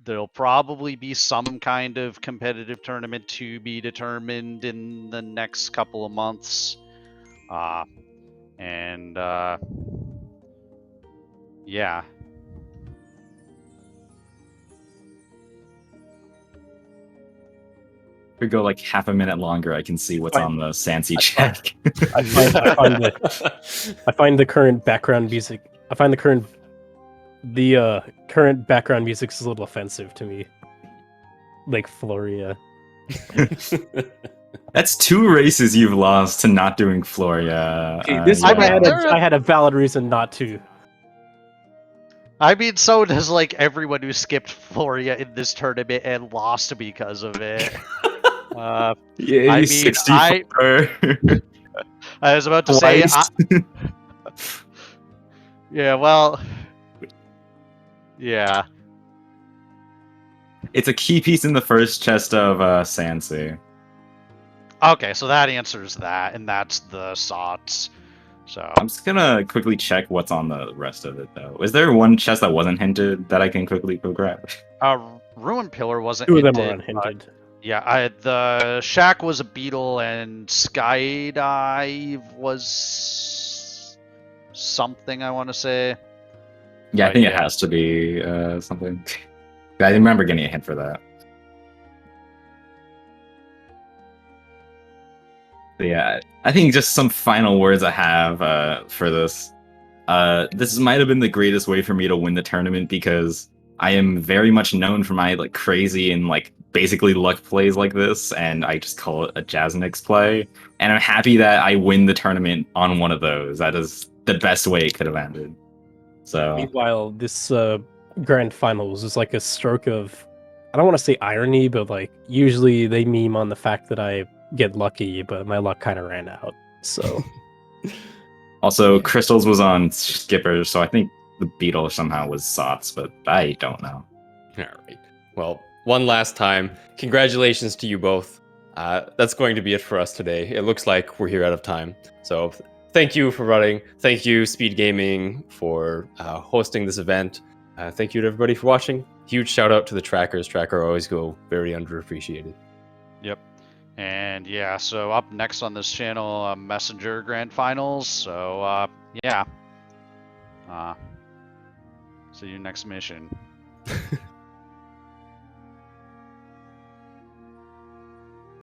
there'll probably be some kind of competitive tournament to be determined in the next couple of months. Yeah. we go like half a minute longer, I can see what's Fine. on the Sansi check. I find the current background music. I find the current background music is a little offensive to me. Like Floria. That's 2 races you've lost to not doing Floria. Okay, this I one mean, I had a valid reason not to. I mean, so does like everyone who skipped Floria in this tournament and lost because of it. Yeah, I mean, 64. I was about to say, yeah, well, yeah. It's a key piece in the first chest of Sansi. Okay, so that answers that, and that's the Sots. So I'm just gonna quickly check what's on the rest of it, though. Is there one chest that wasn't hinted that I can quickly go grab? Ruin Pillar wasn't 2 of them were hinted, unhinted. yeah, the Shack was a beetle, and Skydive was something, I want to say. Yeah, I But think yeah. it has to be something. I remember getting a hint for that. But yeah, I think just some final words I have for this. This might have been the greatest way for me to win the tournament because I am very much known for my like crazy and like basically luck plays like this, and I just call it a Jasnix play. And I'm happy that I win the tournament on one of those. That is the best way it could have ended. So Meanwhile, this grand finals is like a stroke of, I don't want to say irony, but like usually they meme on the fact that I get lucky, but my luck kind of ran out. So also Crystals was on Skipper, so I think the Beetle somehow was Sots, but I don't know. All right. Well, one last time, congratulations to you both. That's going to be it for us today. It looks like we're here out of time. So thank you for running. Thank you, SpeedGaming, for hosting this event. Thank you to everybody for watching. Huge shout out to the trackers. Tracker always go very underappreciated. Yep. And yeah, so up next on this channel, Messenger Grand Finals. So yeah. See you next mission.